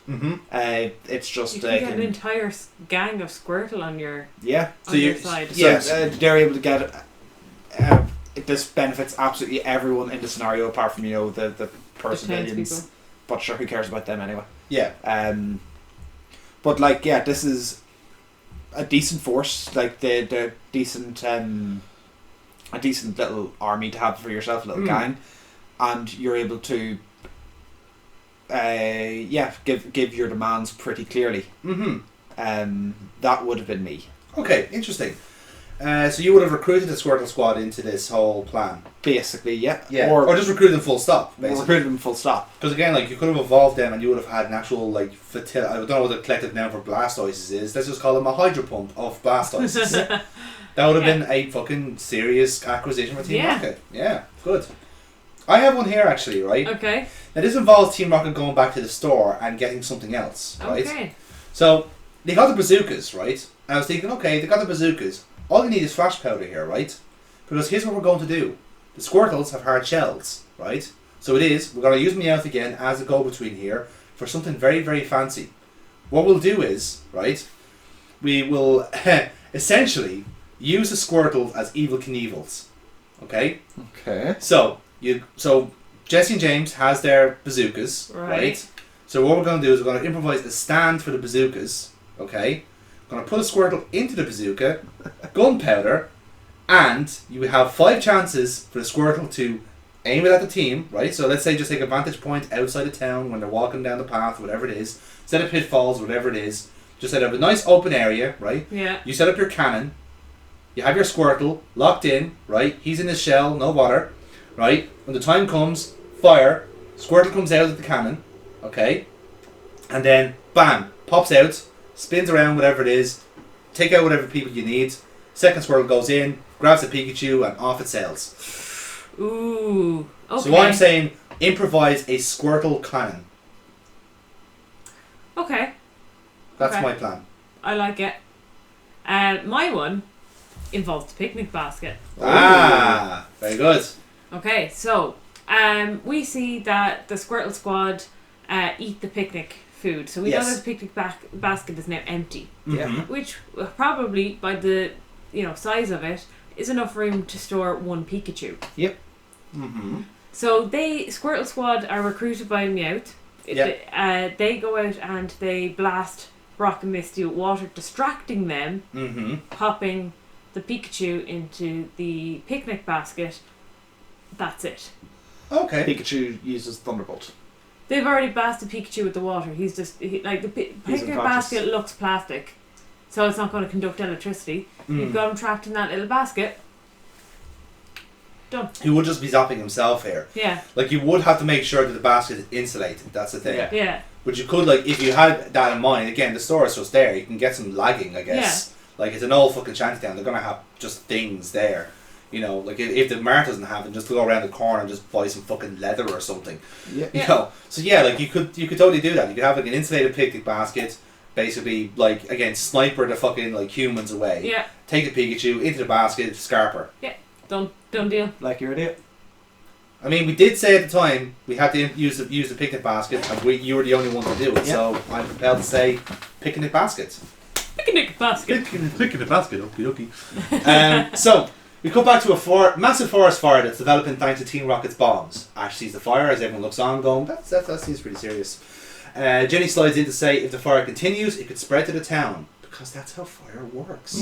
It's just You can get an entire gang of Squirtle on your side. they're able to get. This benefits absolutely everyone in the scenario, apart from the poor civilians. But sure, who cares about them anyway? Yeah. But this is a decent force. Like they're decent. A decent little army to have for yourself, a little gang. And you're able to give your demands pretty clearly. That would have been me. Okay, interesting. So you would have recruited the Squirtle squad into this whole plan? Basically, yeah. Or just recruited them full stop, basically. Recruited them full stop. Because again, you could have evolved them and you would have had an actual, flotilla. I don't know what the collective noun for Blastoises is. Let's just call them a hydro pump of Blastoises. That would have been a fucking serious acquisition for Team Rocket. Yeah, good. I have one here actually, right? Okay. Now this involves Team Rocket going back to the store and getting something else, right? Okay. So, they got the bazookas, right? And I was thinking, okay, they got the bazookas. All you need is flash powder here, right? Because here's what we're going to do. The Squirtles have hard shells, right? So we're going to use Meowth again as a go-between here for something very, very fancy. What we'll do is, right, we will essentially use the Squirtles as evil Knievel's, okay? Okay. So Jesse and James has their bazookas, right? So what we're going to do is we're going to improvise a stand for the bazookas, okay? We're going to put a Squirtle into the bazooka, gunpowder, and you have 5 chances for the Squirtle to aim it at the team, right? So let's say just take a vantage point outside of town when they're walking down the path, whatever it is. Set up pitfalls, whatever it is. Just set up a nice open area, right? Yeah. You set up your cannon. You have your Squirtle locked in, right? He's in his shell, no water. Right? When the time comes, fire, Squirtle comes out of the cannon, okay? And then, bam, pops out, spins around, whatever it is, take out whatever people you need, second Squirtle goes in, grabs the Pikachu, and off it sails. Ooh, okay. So I'm saying, improvise a Squirtle cannon. Okay. That's my plan. I like it. My one involves the picnic basket. Ah, very good. Okay, so we see that the Squirtle squad eat the picnic food. So we know that the picnic basket is now empty. Yeah. Which probably, by the size of it, is enough room to store 1 Pikachu. Yep. So Squirtle squad are recruited by Meowth. They go out and they blast Brock and Misty with water, distracting them, popping the Pikachu into the picnic basket. That's it. Okay. Pikachu uses Thunderbolt. They've already blasted Pikachu with the water. He's just the picnic basket looks plastic, so it's not going to conduct electricity. You've got him trapped in that little basket. Done. He would just be zapping himself here. Yeah. You would have to make sure that the basket is insulated. That's the thing. Yeah. But you could, if you had that in mind, again, the store is just there. You can get some lagging, I guess. It's an old fucking shantytown. They're going to have just things there. You know, like if the mart doesn't have it, just to go around the corner and just buy some fucking leather or something. Yeah. You know, so yeah, like you could totally do that. You could have like an insulated picnic basket, basically like again sniper the fucking like humans away. Yeah. Take the Pikachu into the basket, scarper. Yeah. Done deal. Like your idiot. I mean, we did say at the time we had to use the picnic basket, and you were the only one to do it. Yeah. So I'm compelled to say picnic basket. Picnic basket. Picnic basket. Okay. So. We come back to a massive forest fire that's developing thanks to Team Rocket's bombs. Ash sees the fire as everyone looks on, going, that seems pretty serious. Jenny slides in to say if the fire continues, it could spread to the town, because that's how fire works.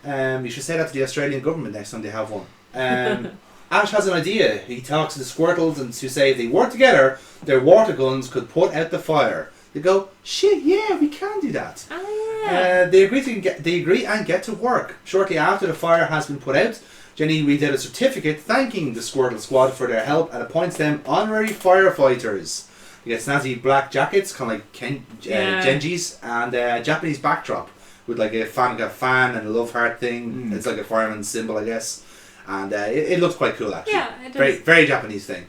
Yeah. You should say that to the Australian government next time they have one. Ash has an idea. He talks to the Squirtles and to say if they work together, their water guns could put out the fire. They go, shit, yeah, we can do that. Oh, yeah. They agree and get to work. Shortly after the fire has been put out, Jenny reads out a certificate thanking the Squirtle Squad for their help and appoints them honorary firefighters. You get snazzy black jackets, kind of like Genji's, and a Japanese backdrop with like a fan and a love heart thing. It's like a fireman's symbol, I guess. And it looks quite cool, actually. Yeah, it does. Very, very Japanese thing.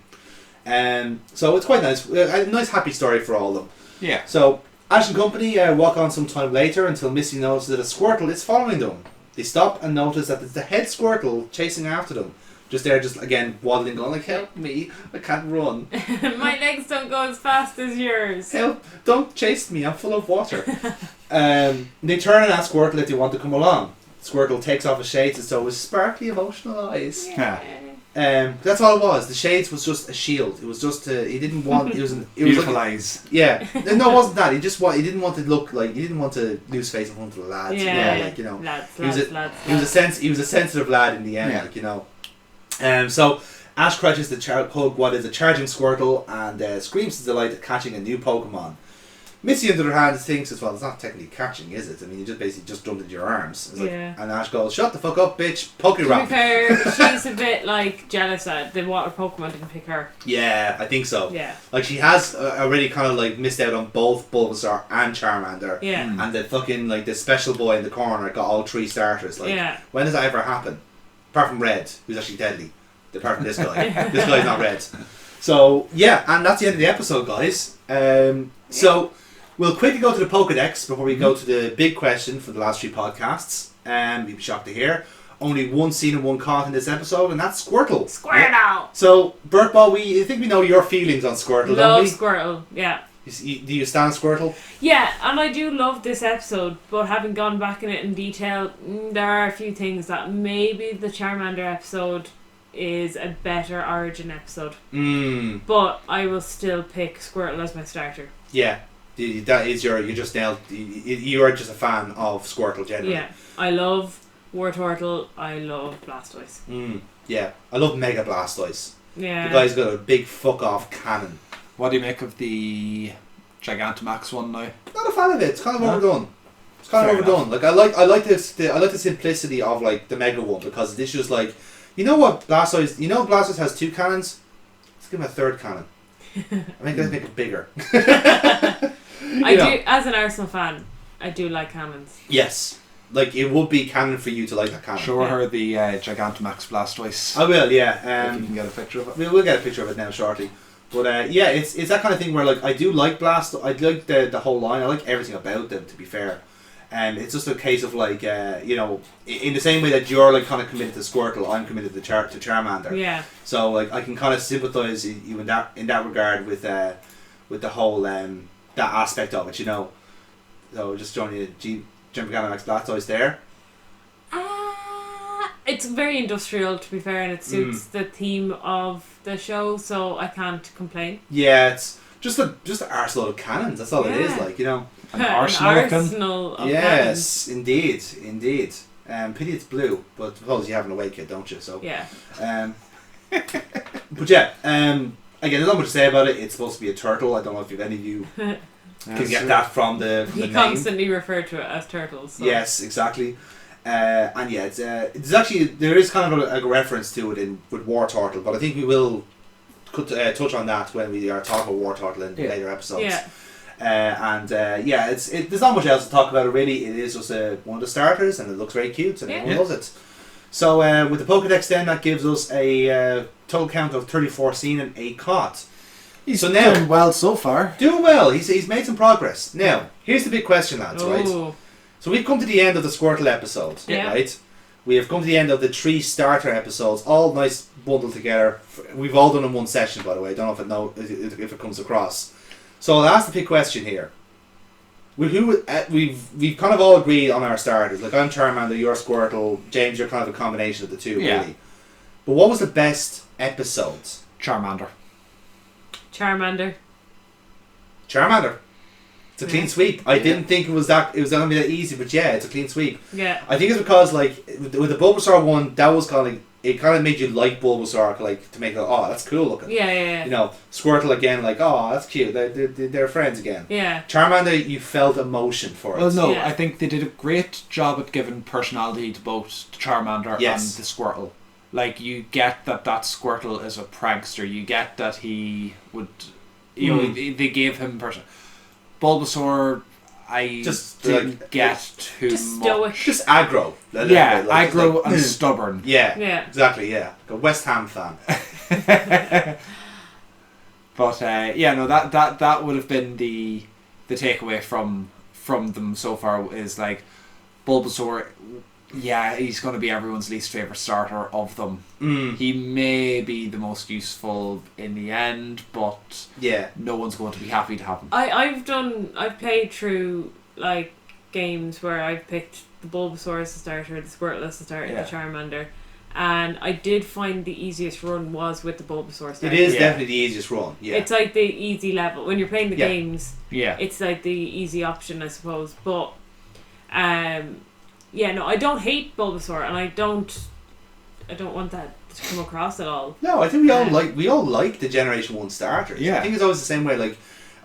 So it's quite nice. A nice, happy story for all of them. Yeah. So Ash and company walk on some time later until Missy notices that a Squirtle is following them. They stop and notice that it's the head Squirtle chasing after them. Just again, waddling, going like, help me, I can't run. My legs don't go as fast as yours. Help, don't chase me, I'm full of water. They turn and ask Squirtle if they want to come along. Squirtle takes off his shades and so his sparkly emotional eyes. Yeah. That's all it was. The shades was just a shield. It was just he didn't want. It was Beautiful like, eyes. yeah. No, it wasn't that. He didn't want to look like. He didn't want to lose face in front of the lads. Yeah. You know, like, you know. Lads. He was a sensitive lad in the end. Yeah. Like, you know. So Ash crouches to hug what is a charging Squirtle and screams his delight at catching a new Pokemon. Missy, on the other hand, thinks as well, it's not technically catching, is it? I mean, you just basically jumped into your arms. It's like, and Ash goes, shut the fuck up, bitch, To be Pokérap. fair, she's a bit like jealous that the water Pokemon didn't pick her. Yeah, I think so. Yeah. Like, she has already kind of like missed out on both Bulbasaur and Charmander. Yeah. And the fucking, like, the special boy in the corner got all 3 starters. Like, when does that ever happen? Apart from Red, who's actually deadly. Apart from this guy. This guy's not Red. So, yeah, and that's the end of the episode, guys. So, we'll quickly go to the Pokedex before we go to the big question for the last 3 podcasts. You'd be shocked to hear. Only one seen and one caught in this episode, and that's Squirtle. Squirtle! Yeah. So, Bertball, I think we know your feelings on Squirtle, don't Love we? Squirtle, yeah. Do you stand Squirtle? Yeah, and I do love this episode, but having gone back in it in detail, there are a few things that maybe the Charmander episode is a better origin episode. But I will still pick Squirtle as my starter. Yeah. That is you just nailed. You are just a fan of Squirtle generally. Yeah, I love Wartortle. I love Blastoise. Yeah, I love Mega Blastoise. Yeah, The guy's got a big fuck off cannon. What do you make of the Gigantamax one now? Not a fan of it. It's kind of No? overdone. It's kind Fair of overdone. Like I like the simplicity of like the Mega one because it's just like, you know what Blastoise. You know Blastoise has 2 cannons. Let's give him a 3rd cannon. Let's make it bigger. I do, as an Arsenal fan, I do like cannons. Yes. Like, it would be canon for you to like that cannon. Show her the Gigantamax Blastoise. I will, yeah. If you can get a picture of it. We'll get a picture of it now shortly. But yeah, it's that kind of thing where like I do like I like the whole line. I like everything about them, to be fair. And it's just a case of like you know, in the same way that you're like kind of committed to Squirtle, I'm committed to Charmander. Yeah. So like I can kind of sympathise you in that regard with the whole that aspect of it, you know. So just joining you, Jim Gigantamax Blastoise there. It's very industrial, to be fair, and it suits the theme of the show, so I can't complain. Yeah, it's just an arsenal of cannons. That's all it is, like, you know. An arsenal of Yes, cannons. indeed. Pity it's blue, but suppose you have an away kid, don't you? So Yeah. But yeah, again, there's not much to say about it. It's supposed to be a turtle. I don't know if any of you can get that from the He name. constantly referred to it as turtles. So. Yes, exactly. And yeah, it's actually, there is kind of a reference to it with War Turtle, but I think we will touch on that when we are talking about War Turtle in later episodes. Yeah. Yeah, there's not much else to talk about it really. It is just one of the starters, and it looks very cute, and everyone loves it. So with the Pokedex then, that gives us a total count of 34 seen and 8 caught. He's So now- doing well so far. Doing well. He's made some progress. Now, here's the big question, lads, right? Oh. So we've come to the end of the Squirtle episode, Yeah. right? We have come to the end of the 3 starter episodes, all nice bundled together. We've all done in one session, by the way. I don't know if it comes across. So I'll ask the big question here. We've kind of all agreed on our starters. Like, I'm Charmander, you're Squirtle, James, you're kind of a combination of the two, Yeah. really. But what was the best episodes? Charmander. Charmander. Charmander. It's a clean Yeah. sweep. I didn't think it was going to be that easy, but yeah, it's a clean sweep. Yeah. I think it's because, like, with the Bulbasaur one, that was kind of like, it kind of made you like Bulbasaur, like, to make it, oh, that's cool looking. Yeah. You know, Squirtle again, like, oh, that's cute. They're friends again. Yeah. Charmander, you felt emotion for it. Well, no, Yeah. I think they did a great job at giving personality to both the Charmander Yes. and the Squirtle. Like, you get that Squirtle is a prankster. You get that he would, you know, they gave him person. Bulbasaur, I Just, didn't like, get too Just much. stoic. Just aggro. A little Yeah, bit, like, aggro like, and stubborn. Yeah, Yeah. exactly, yeah. Like a West Ham fan. But yeah, no, that would have been the takeaway from them so far is like Bulbasaur. Yeah, he's going to be everyone's least favorite starter of them. He may be the most useful in the end, but Yeah. no one's going to be happy to have him. I've played through like games where I've picked the Bulbasaur as the starter, the Squirtle as the starter, Yeah. the Charmander, and I did find the easiest run was with the Bulbasaur starter. It is Yeah. definitely the easiest run. Yeah. It's like the easy level when you're playing the Yeah. games. Yeah, It's like the easy option, I suppose. But yeah, no, I don't hate Bulbasaur, and I don't want that to come across at all. No, I think we all like the Generation 1 starters. Yeah. I think it's always the same way, like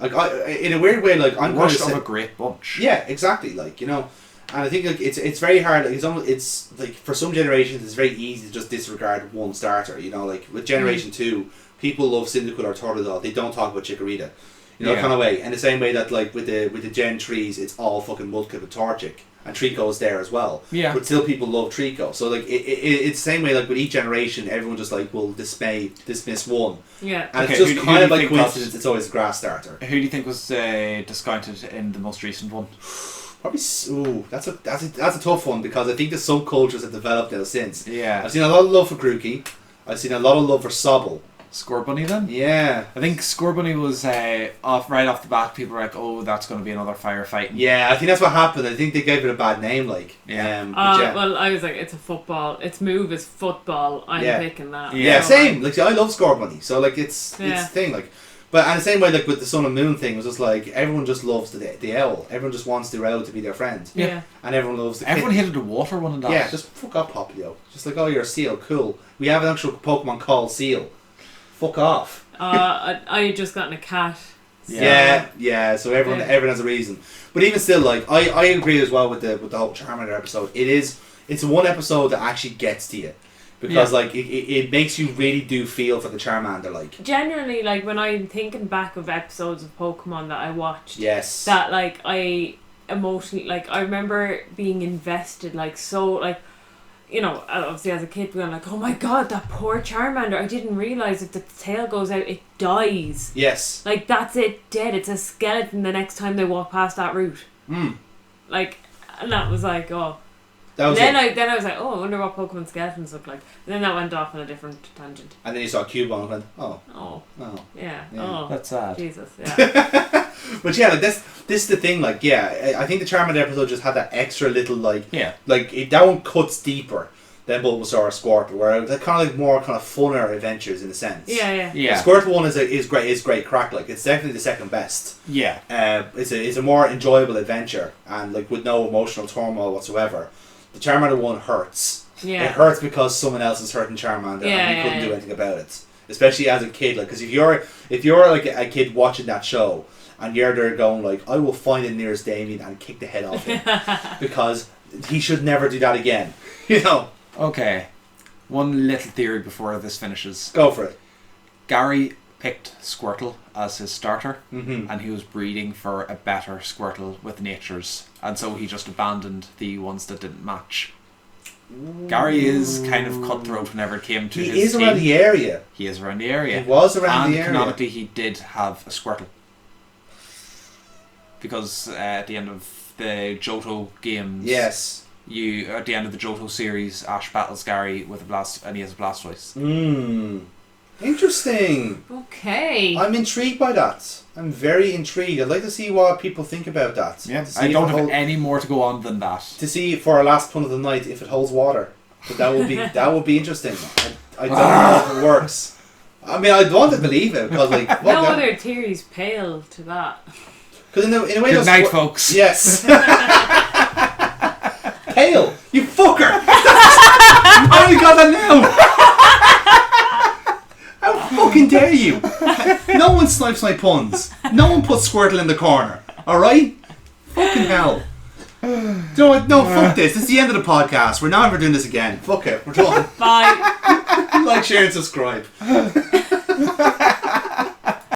in a weird way, like I'm worst kind of of a great bunch. yeah, exactly, like, you know, and I think like it's very hard, like it's like for some generations it's very easy to just disregard one starter, you know, like with Generation 2 people love Cyndaquil or Totodile, they don't talk about Chikorita, you know, Yeah. kind of way, and the same way that like with the Gen 3s it's all fucking Mudkip and Torchic. And Trico's there as well. Yeah. But still people love Trico. So like it's the same way like with each generation everyone just like will dismiss one. Yeah. And Okay, it's just who do kind you of like think coincidence got- it's always a grass starter. Who do you think was discounted in the most recent one? Probably that's a tough one because I think the subcultures have developed now since. Yeah, I've seen a lot of love for Grookey. I've seen a lot of love for Sobble. Scorbunny then? Yeah. I think Scorbunny was right off the bat. People were like, "Oh, that's going to be another firefighting." Yeah, I think that's what happened. I think they gave it a bad name, like. Yeah. But yeah. Well, I was like, it's a football. Its move is football. I'm Yeah. picking that. Yeah, So same. Like, see, I love Scorbunny, so like it's Yeah. the thing, like. But and the same way, like with the Sun and Moon thing, was just like everyone just loves the owl. Everyone just wants the owl to be their friend, Yeah. and everyone loves the Everyone kitten. hated the water one and that. Yeah, just fuck off, Poplio. Just like, oh, you're a seal, cool. We have an actual Pokemon called Seal. Fuck off. I had just gotten a cat. Yeah. So everyone has a reason. But even still, like I agree as well with the whole Charmander episode. It's one episode that actually gets to you because like it makes you really do feel for the Charmander. Like Generally, like when I'm thinking back of episodes of Pokemon that I watched, yes, that like I emotionally, like I remember being invested, like so, like, you know, obviously as a kid being like, oh my god, that poor Charmander, I didn't realise if the tail goes out it dies. yes, Like that's it, dead. It's a skeleton the next time they walk past that route. Like, and that was like, oh. that was Then it. I was like, oh, I wonder what Pokemon skeletons look like. And then that went off on a different tangent. And then you saw Cubone and went, oh, Yeah. Yeah. Oh, That's sad. Jesus. Yeah. But yeah, like this is the thing. Like, yeah, I think the Charmander episode just had that extra little like that one cuts deeper than Bulbasaur or Squirtle, where they're kind of like more kind of funner adventures in a sense. Yeah. The Squirtle one is great crack. Like it's definitely the second best. Yeah. It's a more enjoyable adventure and like with no emotional turmoil whatsoever. The Charmander one hurts. Yeah. It hurts because someone else is hurting Charmander and you couldn't do anything about it. Especially as a kid, like, because if you're like a kid watching that show and you're there going like, I will find the nearest Damien and kick the head off him because he should never do that again. You know. Okay. One little theory before this finishes. Go for it. Gary picked Squirtle as his starter, Mm-hmm. and he was breeding for a better Squirtle with natures, and so he just abandoned the ones that didn't match. Gary is kind of cutthroat whenever it came to his He is team. around the area. He is around the area. He was around and the area. canonically, he did have a Squirtle. Because at the end of the Johto games, Yes. at the end of the Johto series, Ash battles Gary with a blast, and he has a Blastoise. Interesting. Okay. I'm intrigued by that. I'm very intrigued. I'd like to see what people think about that. Yeah, To see I if don't it have hold- any more to go on than that. To see for our last pun of the night if it holds water. But that would be interesting. I don't know if it works. I mean, I'd want to believe it because like No other theories pale to that. Because in a way, Good those night, folks. Yes. Pale, you fucker! I only got that now. How fucking dare you? No one snipes my puns. No one puts Squirtle in the corner. All right? Fucking hell. Do you know what? No, fuck this. This is the end of the podcast. We're not ever doing this again. Fuck it. We're done. Bye. Like, share, and subscribe.